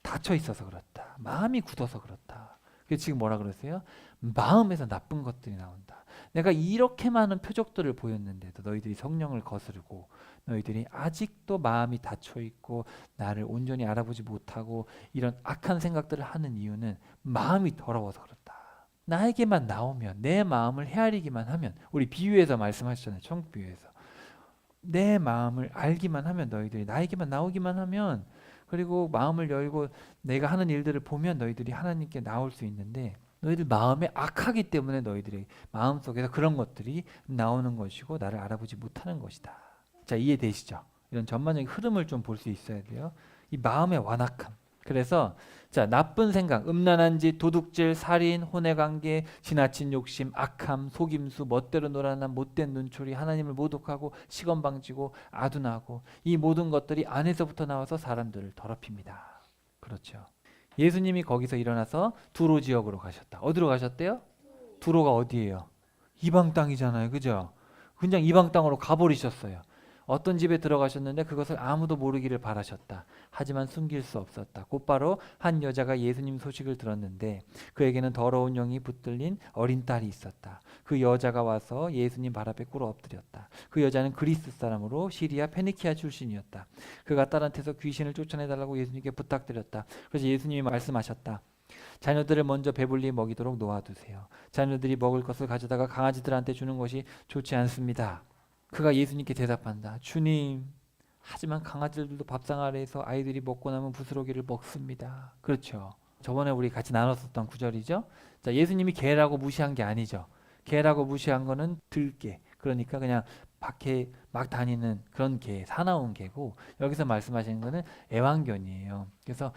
닫혀 있어서 그렇다. 마음이 굳어서 그렇다. 그래서 지금 뭐라 그러세요? 마음에서 나쁜 것들이 나온다. 내가 이렇게 많은 표적들을 보였는데도 너희들이 성령을 거스르고 너희들이 아직도 마음이 닫혀 있고 나를 온전히 알아보지 못하고 이런 악한 생각들을 하는 이유는 마음이 더러워서 그렇다. 나에게만 나오면 내 마음을 헤아리기만 하면 우리 비유에서 말씀하셨잖아요. 천국 비유에서 내 마음을 알기만 하면 너희들이 나에게만 나오기만 하면 그리고 마음을 열고 내가 하는 일들을 보면 너희들이 하나님께 나올 수 있는데 너희들 마음에 악하기 때문에 너희들의 마음속에서 그런 것들이 나오는 것이고 나를 알아보지 못하는 것이다. 자, 이해되시죠? 이런 전반적인 흐름을 좀 볼 수 있어야 돼요. 이 마음의 완악함. 그래서 자, 나쁜 생각, 음란한 짓, 도둑질, 살인, 혼외관계, 지나친 욕심, 악함, 속임수, 멋대로 놀아난 못된 눈초리, 하나님을 모독하고 시건방지고 아둔하고 이 모든 것들이 안에서부터 나와서 사람들을 더럽힙니다. 그렇죠. 예수님이 거기서 일어나서 두로 지역으로 가셨다. 어디로 가셨대요? 두로가 어디예요? 이방 땅이잖아요. 그죠? 그냥 이방 땅으로 가버리셨어요. 어떤 집에 들어가셨는데 그것을 아무도 모르기를 바라셨다. 하지만 숨길 수 없었다. 곧바로 한 여자가 예수님 소식을 들었는데 그에게는 더러운 영이 붙들린 어린 딸이 있었다. 그 여자가 와서 예수님 발 앞에 꿇어 엎드렸다. 그 여자는 그리스 사람으로 시리아 페니키아 출신이었다. 그가 딸한테서 귀신을 쫓아내달라고 예수님께 부탁드렸다. 그래서 예수님이 말씀하셨다. 자녀들을 먼저 배불리 먹이도록 놓아두세요. 자녀들이 먹을 것을 가져다가 강아지들한테 주는 것이 좋지 않습니다. 그가 예수님께 대답한다. 주님, 하지만 강아지들도 밥상 아래에서 아이들이 먹고 남은 부스러기를 먹습니다. 그렇죠. 저번에 우리 같이 나눴었던 구절이죠. 자, 예수님이 개라고 무시한 게 아니죠. 개라고 무시한 거는 들개. 그러니까 그냥 밖에 막 다니는 그런 개, 사나운 개고 여기서 말씀하시는 거는 애완견이에요. 그래서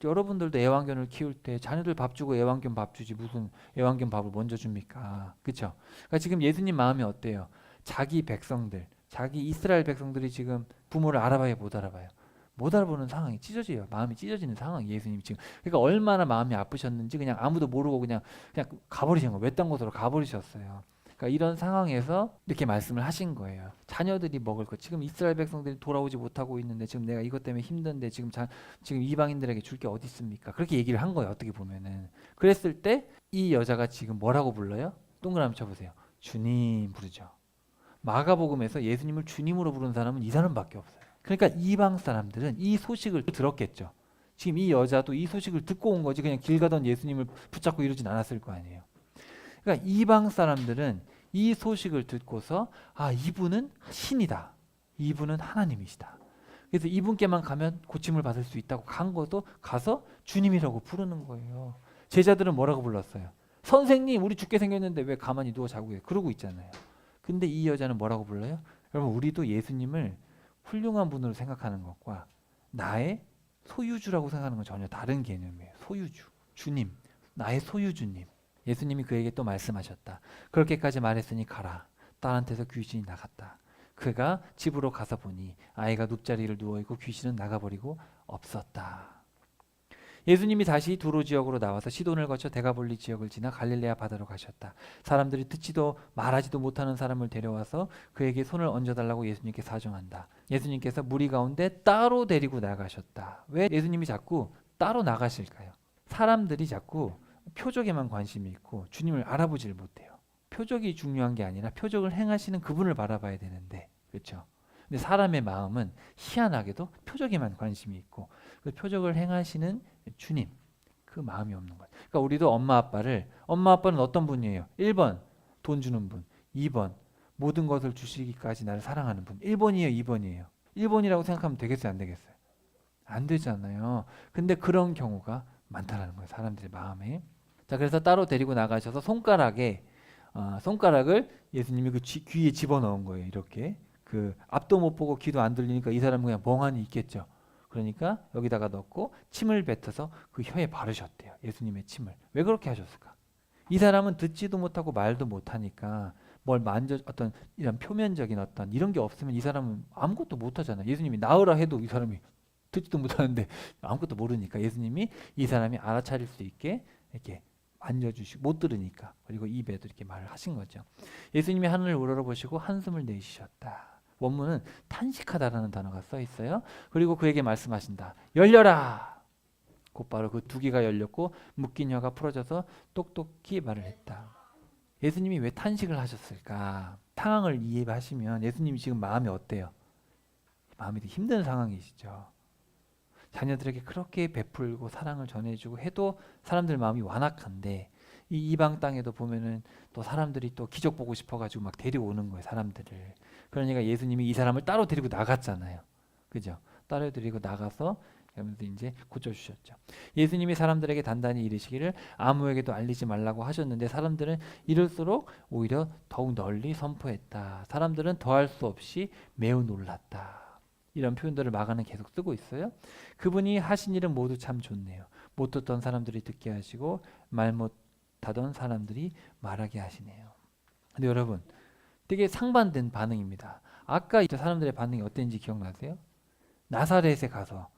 여러분들도 애완견을 키울 때 자녀들 밥 주고 애완견 밥 주지 무슨 애완견 밥을 먼저 줍니까? 그렇죠? 그러니까 지금 예수님 마음이 어때요? 자기 백성들, 자기 이스라엘 백성들이 지금 부모를 알아봐야 못 알아봐요. 못 알아보는 상황이 찢어져요. 마음이 찢어지는 상황. 예수님 지금 그러니까 얼마나 마음이 아프셨는지 그냥 아무도 모르고 그냥 가버리신 거예요. 외딴 곳으로 가버리셨어요. 그러니까 이런 상황에서 이렇게 말씀을 하신 거예요. 자녀들이 먹을 것 지금 이스라엘 백성들이 돌아오지 못하고 있는데 지금 내가 이것 때문에 힘든데 지금 이방인들에게 줄 게 어디 있습니까? 그렇게 얘기를 한 거예요. 어떻게 보면은 그랬을 때 이 여자가 지금 뭐라고 불러요? 동그라미 쳐보세요. 주님 부르죠. 마가복음에서 예수님을 주님으로 부르는 사람은 이 사람밖에 없어요. 그러니까 이방 사람들은 이 소식을 들었겠죠. 지금 이 여자도 이 소식을 듣고 온 거지 그냥 길 가던 예수님을 붙잡고 이러진 않았을 거 아니에요. 그러니까 이방 사람들은 이 소식을 듣고서 아 이분은 신이다. 이분은 하나님이시다. 그래서 이분께만 가면 고침을 받을 수 있다고 간 것도 가서 주님이라고 부르는 거예요. 제자들은 뭐라고 불렀어요? 선생님 우리 죽게 생겼는데 왜 가만히 누워 자고 그러고 있잖아요. 근데 이 여자는 뭐라고 불러요? 여러분 우리도 예수님을 훌륭한 분으로 생각하는 것과 나의 소유주라고 생각하는 건 전혀 다른 개념이에요. 소유주, 주님, 나의 소유주님. 예수님이 그에게 또 말씀하셨다. 그렇게까지 말했으니 가라. 딸한테서 귀신이 나갔다. 그가 집으로 가서 보니 아이가 눕자리를 누워있고 귀신은 나가버리고 없었다. 예수님이 다시 두로 지역으로 나와서 시돈을 거쳐 데가볼리 지역을 지나 갈릴레아 바다로 가셨다. 사람들이 듣지도 말하지도 못하는 사람을 데려와서 그에게 손을 얹어달라고 예수님께 사정한다. 예수님께서 무리 가운데 따로 데리고 나가셨다. 왜 예수님이 자꾸 따로 나가실까요? 사람들이 자꾸 표적에만 관심이 있고 주님을 알아보질 못해요. 표적이 중요한 게 아니라 표적을 행하시는 그분을 바라봐야 되는데, 그렇죠? 근데 사람의 마음은 희한하게도 표적에만 관심이 있고 그 표적을 행하시는 주님, 그 마음이 없는 거예요. 그러니까 우리도 엄마 아빠는 어떤 분이에요? 1번 돈 주는 분, 2번 모든 것을 주시기까지 나를 사랑하는 분. 1번이에요, 2번이에요? 1번이라고 생각하면 되겠어요, 안 되겠어요? 안 되잖아요. 근데 그런 경우가 많다라는 거예요, 사람들의 마음에. 자, 그래서 따로 데리고 나가셔서 손가락을 예수님이 그 귀에 집어넣은 거예요. 이렇게 그 앞도 못 보고 귀도 안 들리니까 이 사람은 그냥 멍하니 있겠죠. 그러니까 여기다가 넣고 침을 뱉어서 그 혀에 바르셨대요. 예수님의 침을. 왜 그렇게 하셨을까? 이 사람은 듣지도 못하고 말도 못하니까 뭘 어떤 이런 표면적인 어떤 이런 게 없으면 이 사람은 아무것도 못하잖아요. 예수님이 나으라 해도 이 사람이 듣지도 못하는데 아무것도 모르니까 예수님이 이 사람이 알아차릴 수 있게 이렇게 만져주시고, 못 들으니까, 그리고 입에도 이렇게 말을 하신 거죠. 예수님이 하늘을 우러러보시고 한숨을 내쉬셨다. 원문은 탄식하다라는 단어가 써 있어요. 그리고 그에게 말씀하신다. 열려라. 곧바로 그 두 귀가 열렸고 묶인 혀가 풀어져서 똑똑히 말을 했다. 예수님이 왜 탄식을 하셨을까? 상황을 이해하시면 예수님이 지금 마음이 어때요? 마음이 되게 힘든 상황이시죠. 자녀들에게 그렇게 베풀고 사랑을 전해주고 해도 사람들 마음이 완악한데, 이 이방 땅에도 보면은 또 사람들이 또 기적 보고 싶어가지고 막 데려오는 거예요, 사람들을. 그러니까 예수님이 이 사람을 따로 데리고 나갔잖아요, 그죠? 따로 데리고 나가서 그러면서 이제 고쳐주셨죠. 예수님이 사람들에게 단단히 이르시기를 아무에게도 알리지 말라고 하셨는데 사람들은 이럴수록 오히려 더욱 널리 선포했다. 사람들은 더할 수 없이 매우 놀랐다. 이런 표현들을 마가는 계속 쓰고 있어요. 그분이 하신 일은 모두 참 좋네요. 못 듣던 사람들이 듣게 하시고 말 못하던 사람들이 말하게 하시네요. 근데 여러분, 되게 상반된 반응입니다. 아까 사람들의 반응이 어땠는지 기억나세요? 나사렛에 가서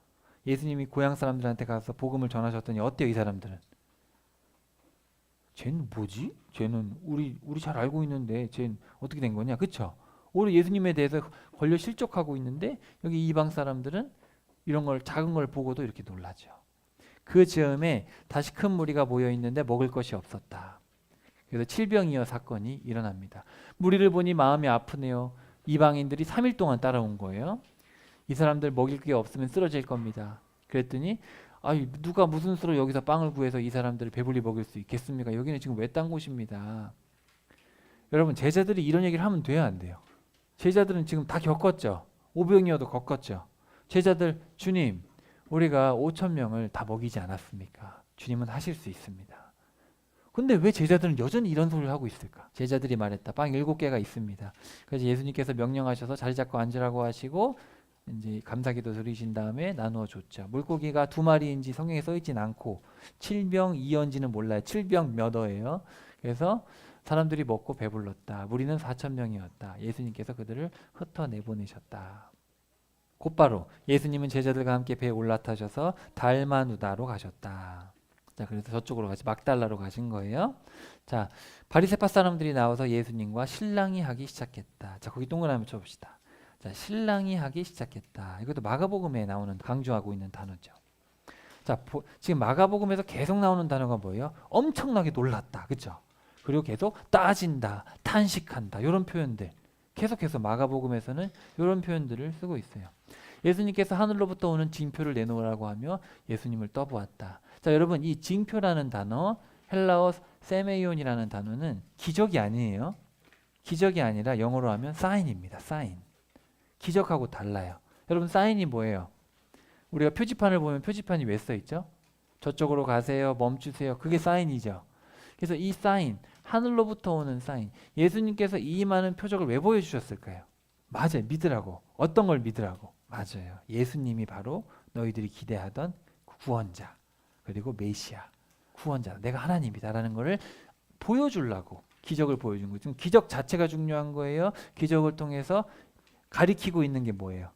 예수님이 고향 사람들한테 가서 복음을 전하셨더니 어때요, 이 사람들은? 쟤는 뭐지? 쟤는 우리 잘 알고 있는데 쟤는 어떻게 된 거냐, 그렇죠? 오히려 예수님에 대해서 걸려 실족하고 있는데 여기 이방 사람들은 이런 걸, 작은 걸 보고도 이렇게 놀라죠. 그 즈음에 다시 큰 무리가 모여 있는데 먹을 것이 없었다. 그래서 칠병이어 사건이 일어납니다. 무리를 보니 마음이 아프네요. 이방인들이 3일 동안 따라온 거예요. 이 사람들 먹일 게 없으면 쓰러질 겁니다. 그랬더니 누가 무슨 수로 여기서 빵을 구해서 이 사람들을 배불리 먹일 수 있겠습니까? 여기는 지금 외딴 곳입니다. 여러분, 제자들이 이런 얘기를 하면 돼요, 안 돼요? 제자들은 지금 다 겪었죠. 오병이어도 겪었죠. 제자들, 주님, 우리가 5,000명을 다 먹이지 않았습니까? 주님은 하실 수 있습니다. 근데 왜 제자들은 여전히 이런 소리를 하고 있을까? 제자들이 말했다. 빵 7개가 있습니다. 그래서 예수님께서 명령하셔서 자리 잡고 앉으라고 하시고 이제 감사기도 드리신 다음에 나누어 줬죠. 물고기가 2마리인지 성경에 써 있진 않고 7병2어인지는 몰라요. 7병 몇 어예요. 그래서 사람들이 먹고 배불렀다. 무리는 4,000명이었다. 예수님께서 그들을 흩어내보내셨다. 곧바로 예수님은 제자들과 함께 배에 올라타셔서 달마누다로 가셨다. 자, 그래서 저쪽으로 가시, 막달라로 가신 거예요. 자, 바리새파 사람들이 나와서 예수님과 실랑이 하기 시작했다. 자, 거기 동그라미 쳐봅시다. 자, 실랑이 하기 시작했다. 이것도 마가복음에 나오는, 강조하고 있는 단어죠. 자, 지금 마가복음에서 계속 나오는 단어가 뭐예요? 엄청나게 놀랐다, 그렇죠? 그리고 계속 따진다, 탄식한다, 이런 표현들 계속해서 마가복음에서는 이런 표현들을 쓰고 있어요. 예수님께서 하늘로부터 오는 징표를 내놓으라고 하며 예수님을 떠보았다. 자, 여러분, 이 징표라는 단어, 헬라어 세메이온이라는 단어는 기적이 아니에요. 기적이 아니라 영어로 하면 사인입니다. 사인. 기적하고 달라요. 여러분, 사인이 뭐예요? 우리가 표지판을 보면 표지판이 왜 써 있죠? 저쪽으로 가세요, 멈추세요. 그게 사인이죠. 그래서 이 사인, 하늘로부터 오는 사인, 예수님께서 이 많은 표적을 왜 보여주셨을까요? 맞아요, 믿으라고. 어떤 걸 믿으라고? 맞아요, 예수님이 바로 너희들이 기대하던 구원자, 그리고 메시아, 구원자, 내가 하나님이다라는 것을 보여주려고 기적을 보여준 거죠. 지금 기적 자체가 중요한 거예요. 기적을 통해서 가리키고 있는 게 뭐예요?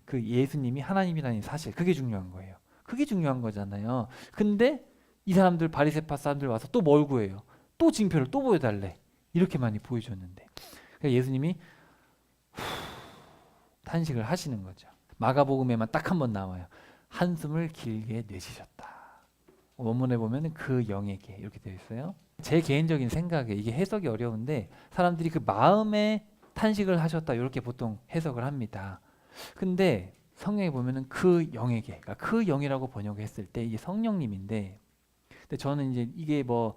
그 예수님이 하나님이라는 사실, 그게 중요한 거예요. 그게 중요한 거잖아요. 근데 이 사람들 바리새파 사람들 와서 또 뭘 구해요? 또 징표를 또 보여달래. 이렇게 많이 보여줬는데 그러니까 예수님이 탄식을 하시는 거죠. 마가복음에만 딱 한 번 나와요. 한숨을 길게 내쉬셨다. 원문에 보면 그 영에게 이렇게 되어 있어요. 제 개인적인 생각에 이게 해석이 어려운데 사람들이 그 마음에 탄식을 하셨다 이렇게 보통 해석을 합니다. 근데 성경에 보면은 그 영에게, 그러니까 그 영이라고 번역했을 때 이게 성령님인데, 근데 저는 이제 이게 뭐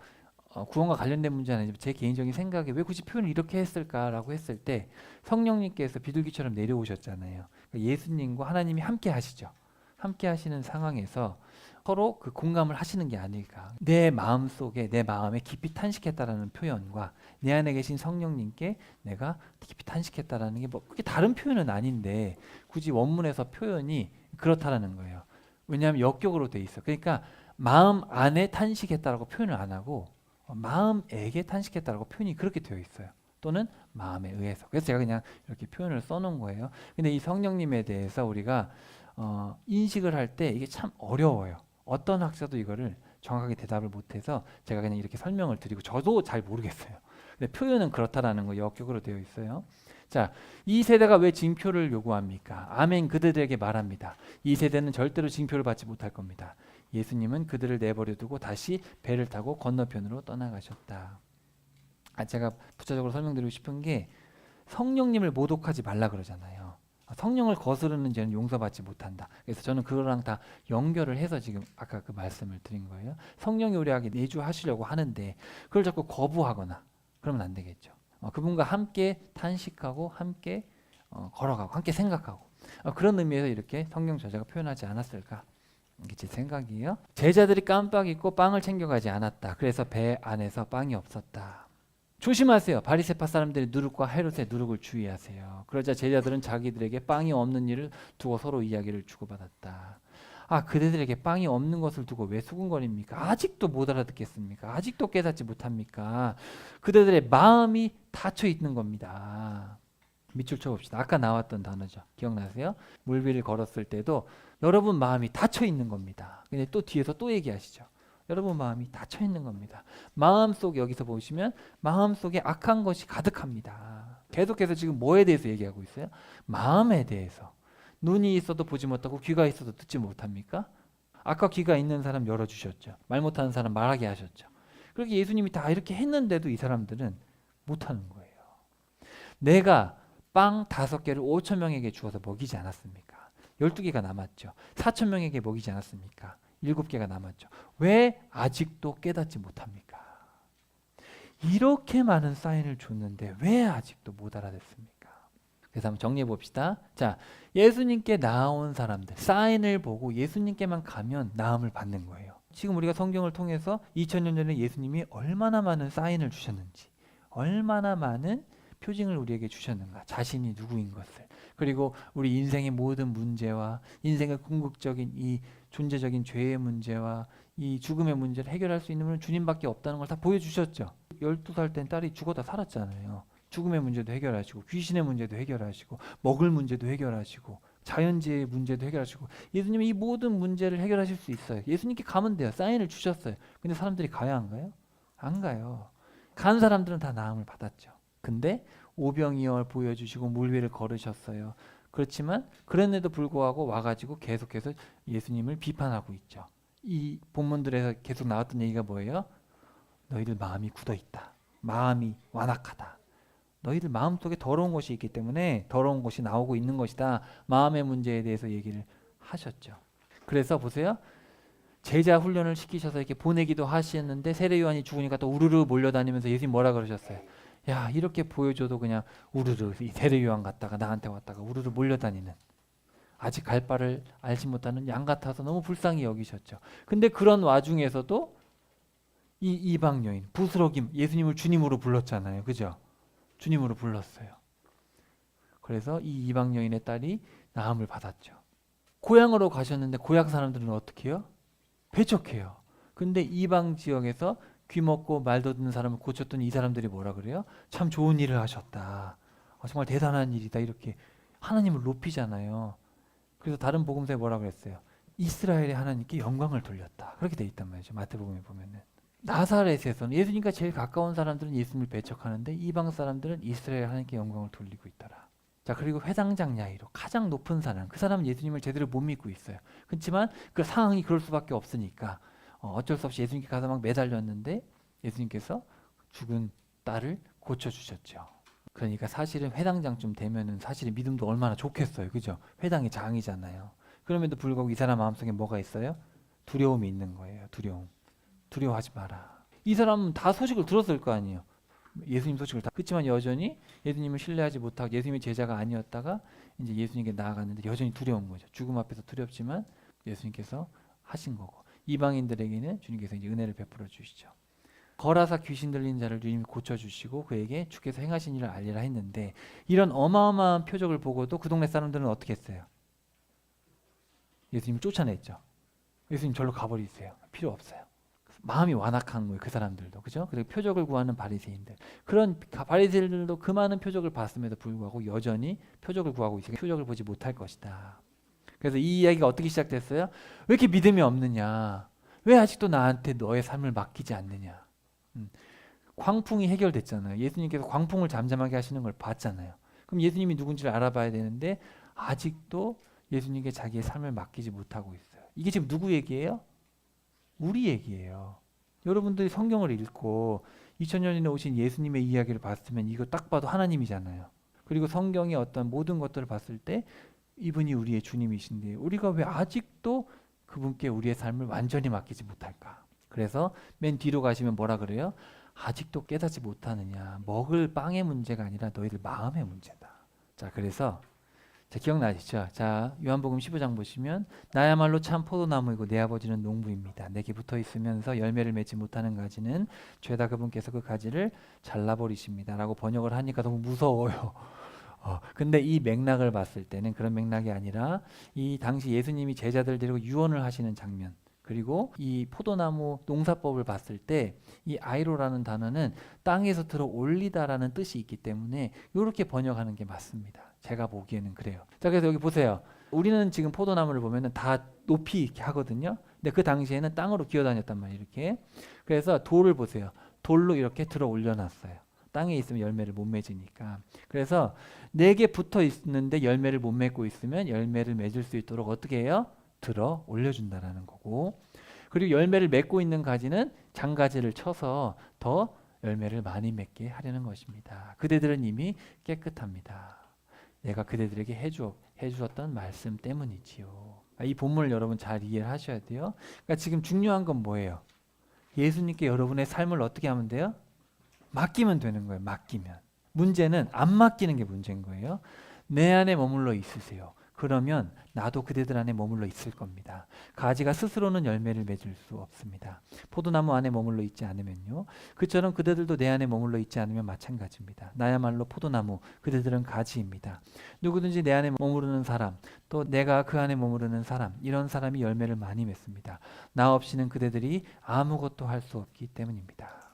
구원과 관련된 문제는 아니지만 제 개인적인 생각에 왜 굳이 표현을 이렇게 했을까라고 했을 때 성령님께서 비둘기처럼 내려오셨잖아요. 그러니까 예수님과 하나님이 함께 하시죠. 함께 하시는 상황에서 서로 그 공감을 하시는 게 아닐까. 내 마음 속에 내 마음에 깊이 탄식했다라는 표현과 내 안에 계신 성령님께 내가 깊이 탄식했다라는 게 뭐 그게 다른 표현은 아닌데 굳이 원문에서 표현이 그렇다라는 거예요. 왜냐하면 역격으로 돼 있어. 그러니까 마음 안에 탄식했다라고 표현을 안 하고 마음에게 탄식했다라고 표현이 그렇게 되어 있어요. 또는 마음에 의해서. 그래서 제가 그냥 이렇게 표현을 써놓은 거예요. 근데 이 성령님에 대해서 우리가 인식을 할 때 이게 참 어려워요. 어떤 학자도 이거를 정확하게 대답을 못해서 제가 그냥 이렇게 설명을 드리고 저도 잘 모르겠어요. 근데 표현은 그렇다라는 거 역격으로 되어 있어요. 자, 이 세대가 왜 징표를 요구합니까? 아멘 그들에게 말합니다. 이 세대는 절대로 징표를 받지 못할 겁니다. 예수님은 그들을 내버려 두고 다시 배를 타고 건너편으로 떠나가셨다. 제가 부차적으로 설명드리고 싶은 게 성령님을 모독하지 말라 그러잖아요. 성령을 거스르는 죄는 용서받지 못한다. 그래서 저는 그거랑 다 연결을 해서 지금 아까 그 말씀을 드린 거예요. 성령이 우리에게 내주하시려고 하는데 그걸 자꾸 거부하거나 그러면 안 되겠죠. 그분과 함께 탄식하고 함께 걸어가고 함께 생각하고 그런 의미에서 이렇게 성령 저자가 표현하지 않았을까. 이게 제 생각이에요. 제자들이 깜빡 잊고 빵을 챙겨가지 않았다. 그래서 배 안에서 빵이 없었다. 조심하세요. 바리새파 사람들의 누룩과 헤롯의 누룩을 주의하세요. 그러자 제자들은 자기들에게 빵이 없는 일을 두고 서로 이야기를 주고받았다. 그대들에게 빵이 없는 것을 두고 왜 수군거립니까? 아직도 못 알아듣겠습니까? 아직도 깨닫지 못합니까? 그대들의 마음이 닫혀 있는 겁니다. 밑줄 쳐봅시다. 아까 나왔던 단어죠. 기억나세요? 물 위를 걸었을 때도 여러분 마음이 닫혀 있는 겁니다. 근데 또 뒤에서 또 얘기하시죠. 여러분 마음이 닫혀 있는 겁니다. 마음속 여기서 보시면 마음속에 악한 것이 가득합니다. 계속해서 지금 뭐에 대해서 얘기하고 있어요? 마음에 대해서. 눈이 있어도 보지 못하고 귀가 있어도 듣지 못합니까? 아까 귀가 있는 사람 열어주셨죠. 말 못하는 사람 말하게 하셨죠. 그렇게 예수님이 다 이렇게 했는데도 이 사람들은 못하는 거예요. 내가 빵 5개를 5,000명에게 주어서 먹이지 않았습니까? 12개가 남았죠. 4,000명에게 먹이지 않았습니까? 7개가 남았죠. 왜 아직도 깨닫지 못합니까? 이렇게 많은 사인을 줬는데 왜 아직도 못 알아듣습니까? 그래서 한번 정리해 봅시다. 자, 예수님께 나온 사람들 사인을 보고 예수님께만 가면 나음을 받는 거예요. 지금 우리가 성경을 통해서 2000년 전에 예수님이 얼마나 많은 사인을 주셨는지, 얼마나 많은 표징을 우리에게 주셨는가, 자신이 누구인 것을, 그리고 우리 인생의 모든 문제와 인생의 궁극적인 이 존재적인 죄의 문제와 이 죽음의 문제를 해결할 수 있는 분은 주님밖에 없다는 걸 다 보여주셨죠. 12살 땐 딸이 죽어다 살았잖아요. 죽음의 문제도 해결하시고 귀신의 문제도 해결하시고 먹을 문제도 해결하시고 자연재해의 문제도 해결하시고 예수님이 이 모든 문제를 해결하실 수 있어요. 예수님께 가면 돼요. 사인을 주셨어요. 근데 사람들이 가야 안 가요? 안 가요. 간 사람들은 다 나음을 받았죠. 근데 오병이어 보여주시고 물 위를 걸으셨어요. 그렇지만 그런데도 불구하고 와가지고 계속해서 예수님을 비판하고 있죠. 이 본문들에서 계속 나왔던 얘기가 뭐예요? 너희들 마음이 굳어있다. 마음이 완악하다. 너희들 마음속에 더러운 것이 있기 때문에 더러운 것이 나오고 있는 것이다. 마음의 문제에 대해서 얘기를 하셨죠. 그래서 보세요. 제자 훈련을 시키셔서 이렇게 보내기도 하시는데 세례 요한이 죽으니까 또 우르르 몰려다니면서 예수님 뭐라 그러셨어요? 야, 이렇게 보여줘도 그냥 우르르 이 세례 요한 갔다가 나한테 왔다가 우르르 몰려다니는 아직 갈 바를 알지 못하는 양 같아서 너무 불쌍히 여기셨죠. 근데 그런 와중에서도 이 이방 여인 부스러김 예수님을 주님으로 불렀잖아요. 그죠? 주님으로 불렀어요. 그래서 이 이방 여인의 딸이 나음을 받았죠. 고향으로 가셨는데 고향 사람들은 어떻게 해요? 배척해요. 근데 이방 지역에서 귀 먹고 말도 듣는 사람을 고쳤더니 이 사람들이 뭐라 그래요? 참 좋은 일을 하셨다. 정말 대단한 일이다. 이렇게 하나님을 높이잖아요. 그래서 다른 복음서에 뭐라 그랬어요? 이스라엘의 하나님께 영광을 돌렸다. 그렇게 돼 있단 말이죠. 마태복음에 보면은. 나사렛에서는 예수님과 제일 가까운 사람들은 예수님을 배척하는데 이방 사람들은 이스라엘 하나님께 영광을 돌리고 있더라. 자, 그리고 회당장 야이로 가장 높은 사람, 그 사람은 예수님을 제대로 못 믿고 있어요. 그렇지만 그 상황이 그럴 수밖에 없으니까 어쩔 수 없이 예수님께 가서 막 매달렸는데 예수님께서 죽은 딸을 고쳐주셨죠. 그러니까 사실은 회당장쯤 되면은 사실은 믿음도 얼마나 좋겠어요. 그죠? 회당의 장이잖아요. 그럼에도 불구하고 이 사람 마음속에 뭐가 있어요? 두려움이 있는 거예요. 두려움. 두려워하지 마라. 이 사람은 다 소식을 들었을 거 아니에요. 예수님 소식을 다. 그렇지만 여전히 예수님을 신뢰하지 못하고 예수님의 제자가 아니었다가 이제 예수님께 나아갔는데 여전히 두려운 거죠. 죽음 앞에서 두렵지만 예수님께서 하신 거고 이방인들에게는 주님께서 이제 은혜를 베풀어 주시죠. 거라사 귀신 들린 자를 주님이 고쳐주시고 그에게 주께서 행하신 일을 알리라 했는데 이런 어마어마한 표적을 보고도 그 동네 사람들은 어떻게 했어요? 예수님을 쫓아냈죠. 예수님 절로 가버리세요. 필요 없어요. 마음이 완악한 거예요. 그 사람들도. 그죠? 그리고 표적을 구하는 바리새인들. 그런 바리새인들도 그 많은 표적을 봤음에도 불구하고 여전히 표적을 구하고 있으니까 표적을 보지 못할 것이다. 그래서 이 이야기가 어떻게 시작됐어요? 왜 이렇게 믿음이 없느냐? 왜 아직도 나한테 너의 삶을 맡기지 않느냐? 광풍이 해결됐잖아요. 예수님께서 광풍을 잠잠하게 하시는 걸 봤잖아요. 그럼 예수님이 누군지를 알아봐야 되는데 아직도 예수님께 자기의 삶을 맡기지 못하고 있어요. 이게 지금 누구 얘기예요? 우리 얘기예요. 여러분들이 성경을 읽고 2000년 전에 오신 예수님의 이야기를 봤으면 이거 딱 봐도 하나님이잖아요. 그리고 성경의 어떤 모든 것들을 봤을 때 이분이 우리의 주님이신데 우리가 왜 아직도 그분께 우리의 삶을 완전히 맡기지 못할까? 그래서 맨 뒤로 가시면 뭐라 그래요? 아직도 깨닫지 못하느냐. 먹을 빵의 문제가 아니라 너희들 마음의 문제다. 자, 그래서 자, 기억나시죠? 자, 요한복음 15장 보시면 나야말로 참 포도나무이고 내 아버지는 농부입니다. 내게 붙어 있으면서 열매를 맺지 못하는 가지는 죄다 그분께서 그 가지를 잘라버리십니다. 라고 번역을 하니까 너무 무서워요. 근데 이 맥락을 봤을 때는 그런 맥락이 아니라 이 당시 예수님이 제자들 데리고 유언을 하시는 장면 그리고 이 포도나무 농사법을 봤을 때 이 아이로라는 단어는 땅에서 들어 올리다라는 뜻이 있기 때문에 이렇게 번역하는 게 맞습니다. 제가 보기에는 그래요. 자, 그래서 여기 보세요. 우리는 지금 포도나무를 보면은 다 높이 이렇게 하거든요. 근데 그 당시에는 땅으로 기어다녔단 말이에요. 이렇게. 그래서 돌을 보세요. 돌로 이렇게 들어 올려놨어요. 땅에 있으면 열매를 못 맺으니까. 그래서 내게 붙어 있는데 열매를 못 맺고 있으면 열매를 맺을 수 있도록 어떻게 해요? 들어 올려준다라는 거고. 그리고 열매를 맺고 있는 가지는 장가지를 쳐서 더 열매를 많이 맺게 하려는 것입니다. 그대들은 이미 깨끗합니다. 내가 그대들에게 해주었던 말씀 때문이지요. 이 본문을 여러분 잘 이해를 하셔야 돼요. 그러니까 지금 중요한 건 뭐예요? 예수님께 여러분의 삶을 어떻게 하면 돼요? 맡기면 되는 거예요. 맡기면. 문제는 안 맡기는 게 문제인 거예요. 내 안에 머물러 있으세요. 그러면 나도 그대들 안에 머물러 있을 겁니다. 가지가 스스로는 열매를 맺을 수 없습니다. 포도나무 안에 머물러 있지 않으면요. 그처럼 그대들도 내 안에 머물러 있지 않으면 마찬가지입니다. 나야말로 포도나무, 그대들은 가지입니다. 누구든지 내 안에 머무르는 사람, 또 내가 그 안에 머무르는 사람, 이런 사람이 열매를 많이 맺습니다. 나 없이는 그대들이 아무것도 할 수 없기 때문입니다.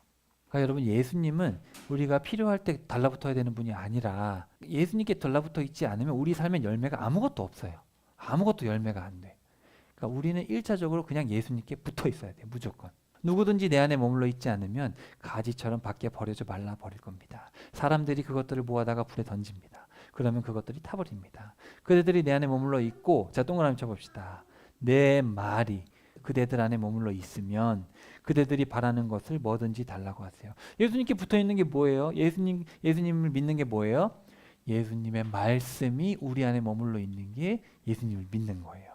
그러니까 여러분 예수님은 우리가 필요할 때 달라붙어야 되는 분이 아니라 예수님께 달라붙어 있지 않으면 우리 삶엔 열매가 아무것도 없어요. 아무것도 열매가 안 돼. 그러니까 우리는 1차적으로 그냥 예수님께 붙어 있어야 돼. 무조건. 누구든지 내 안에 머물러 있지 않으면 가지처럼 밖에 버려져 말라버릴 겁니다. 사람들이 그것들을 모아다가 불에 던집니다. 그러면 그것들이 타버립니다. 그대들이 내 안에 머물러 있고 자 동그라미 쳐봅시다. 내 말이 그대들 안에 머물러 있으면 그대들이 바라는 것을 뭐든지 달라고 하세요. 예수님께 붙어 있는 게 뭐예요? 예수님을 믿는 게 뭐예요? 예수님의 말씀이 우리 안에 머물러 있는 게 예수님을 믿는 거예요.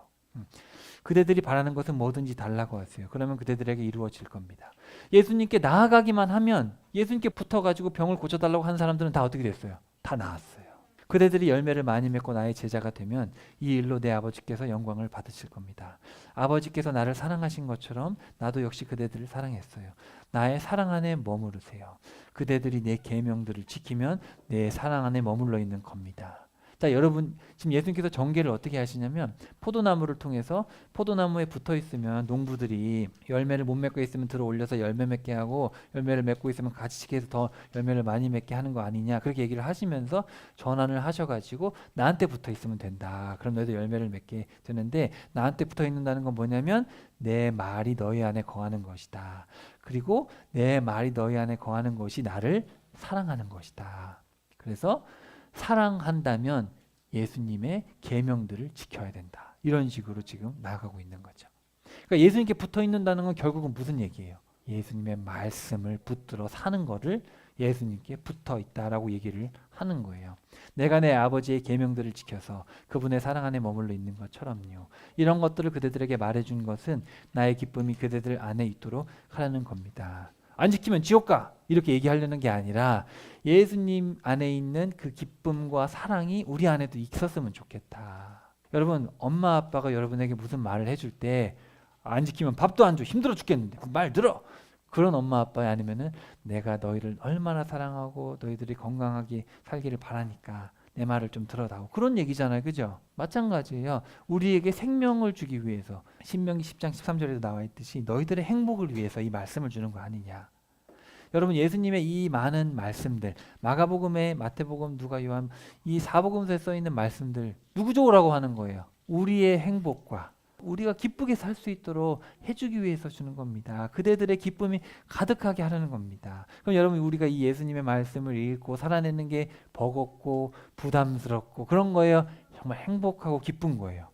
그대들이 바라는 것은 뭐든지 달라고 하세요. 그러면 그대들에게 이루어질 겁니다. 예수님께 나아가기만 하면 예수님께 붙어가지고 병을 고쳐달라고 하는 사람들은 다 어떻게 됐어요? 다 나았어요. 그대들이 열매를 많이 맺고 나의 제자가 되면 이 일로 내 아버지께서 영광을 받으실 겁니다. 아버지께서 나를 사랑하신 것처럼 나도 역시 그대들을 사랑했어요. 나의 사랑 안에 머무르세요. 그대들이 내 계명들을 지키면 내 사랑 안에 머물러 있는 겁니다. 자, 여러분 지금 예수님께서 전개를 어떻게 하시냐면 포도나무를 통해서 포도나무에 붙어 있으면 농부들이 열매를 못 맺고 있으면 들어 올려서 열매 맺게 하고 열매를 맺고 있으면 같이 치게해서 더 열매를 많이 맺게 하는 거 아니냐 그렇게 얘기를 하시면서 전환을 하셔가지고 나한테 붙어 있으면 된다. 그럼 너희도 열매를 맺게 되는데 나한테 붙어 있는다는 건 뭐냐면 내 말이 너희 안에 거하는 것이다. 그리고 내 말이 너희 안에 거하는 것이 나를 사랑하는 것이다. 그래서 사랑한다면 예수님의 계명들을 지켜야 된다. 이런 식으로 지금 나아가고 있는 거죠. 그러니까 예수님께 붙어 있는다는 건 결국은 무슨 얘기예요? 예수님의 말씀을 붙들어 사는 거를 예수님께 붙어 있다라고 얘기를 하는 거예요. 내가 내 아버지의 계명들을 지켜서 그분의 사랑 안에 머물러 있는 것처럼요. 이런 것들을 그대들에게 말해준 것은 나의 기쁨이 그대들 안에 있도록 하라는 겁니다. 안 지키면 지옥 가! 이렇게 얘기하려는 게 아니라 예수님 안에 있는 그 기쁨과 사랑이 우리 안에도 있었으면 좋겠다. 여러분, 엄마 아빠가 여러분에게 무슨 말을 해줄 때 안 지키면 밥도 안 줘. 힘들어 죽겠는데 말 들어! 그런 엄마 아빠 아니면은 내가 너희를 얼마나 사랑하고 너희들이 건강하게 살기를 바라니까 내 말을 좀 들어다오. 그런 얘기잖아요. 그죠? 마찬가지예요. 우리에게 생명을 주기 위해서 신명기 10장 13절에도 나와 있듯이 너희들의 행복을 위해서 이 말씀을 주는 거 아니냐. 여러분 예수님의 이 많은 말씀들 마가복음에 마태복음 누가 요한 이 사복음서에 써 있는 말씀들 누구 좋으라고 하는 거예요? 우리의 행복과 우리가 기쁘게 살 수 있도록 해주기 위해서 주는 겁니다. 그대들의 기쁨이 가득하게 하려는 겁니다. 그럼 여러분 우리가 이 예수님의 말씀을 읽고 살아내는 게 버겁고 부담스럽고 그런 거예요? 정말 행복하고 기쁜 거예요.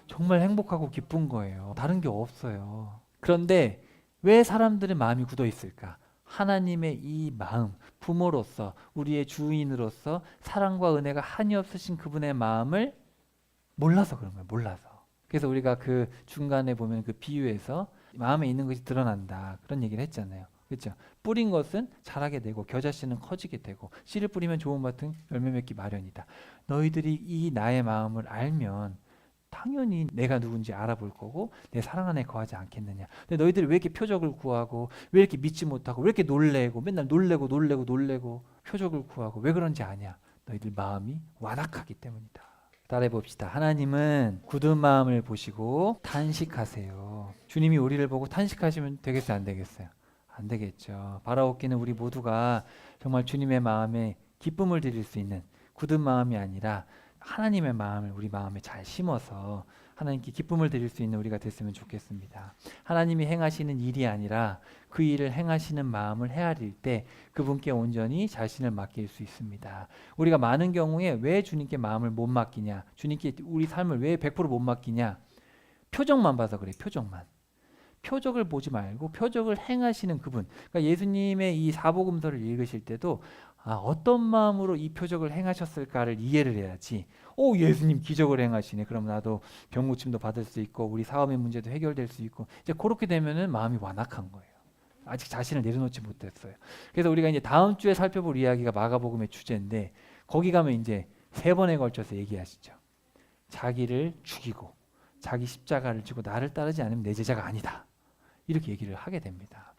정말 행복하고 기쁜 거예요. 다른 게 없어요. 그런데 왜 사람들의 마음이 굳어 있을까? 하나님의 이 마음, 부모로서 우리의 주인으로서 사랑과 은혜가 한이 없으신 그분의 마음을 몰라서 그런 거예요. 몰라서. 그래서 우리가 그 중간에 보면 그 비유에서 마음에 있는 것이 드러난다. 그런 얘기를 했잖아요. 그렇죠? 뿌린 것은 자라게 되고 겨자씨는 커지게 되고 씨를 뿌리면 좋은 밭은 열매 맺기 마련이다. 너희들이 이 나의 마음을 알면 당연히 내가 누군지 알아볼 거고 내 사랑 안에 거하지 않겠느냐. 근데 너희들이 왜 이렇게 표적을 구하고 왜 이렇게 믿지 못하고 왜 이렇게 놀래고 맨날 놀래고 표적을 구하고 왜 그런지 아냐. 너희들 마음이 완악하기 때문이다. 따라해 봅시다. 하나님은 굳은 마음을 보시고 탄식하세요. 주님이 우리를 보고 탄식하시면 되겠어요? 안 되겠어요? 안 되겠죠. 바라옵기는 우리 모두가 정말 주님의 마음에 기쁨을 드릴 수 있는 굳은 마음이 아니라 하나님의 마음을 우리 마음에 잘 심어서 하나님께 기쁨을 드릴 수 있는 우리가 됐으면 좋겠습니다. 하나님이 행하시는 일이 아니라 그 일을 행하시는 마음을 헤아릴 때 그분께 온전히 자신을 맡길 수 있습니다. 우리가 많은 경우에 왜 주님께 마음을 못 맡기냐, 주님께 우리 삶을 왜 100% 못 맡기냐, 표적만 봐서 그래. 표적을 보지 말고 표적을 행하시는 그분. 그러니까 예수님의 이 사복음서를 읽으실 때도 어떤 마음으로 이 표적을 행하셨을까를 이해를 해야지. 예수님 기적을 행하시네. 그럼 나도 병 고침도 받을 수 있고 우리 사업의 문제도 해결될 수 있고 이제 그렇게 되면은 마음이 완악한 거예요. 아직 자신을 내려놓지 못했어요. 그래서 우리가 이제 다음 주에 살펴볼 이야기가 마가복음의 주제인데 거기 가면 이제 3번에 걸쳐서 얘기하시죠. 자기를 죽이고 자기 십자가를 지고 나를 따르지 않으면 내 제자가 아니다. 이렇게 얘기를 하게 됩니다.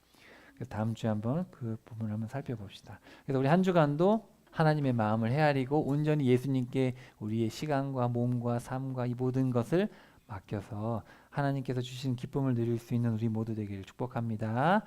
그래서 다음 주에 한번 그 부분을 한번 살펴봅시다. 그래서 우리 한 주간도 하나님의 마음을 헤아리고 온전히 예수님께 우리의 시간과 몸과 삶과 이 모든 것을 맡겨서 하나님께서 주신 기쁨을 누릴 수 있는 우리 모두 되기를 축복합니다.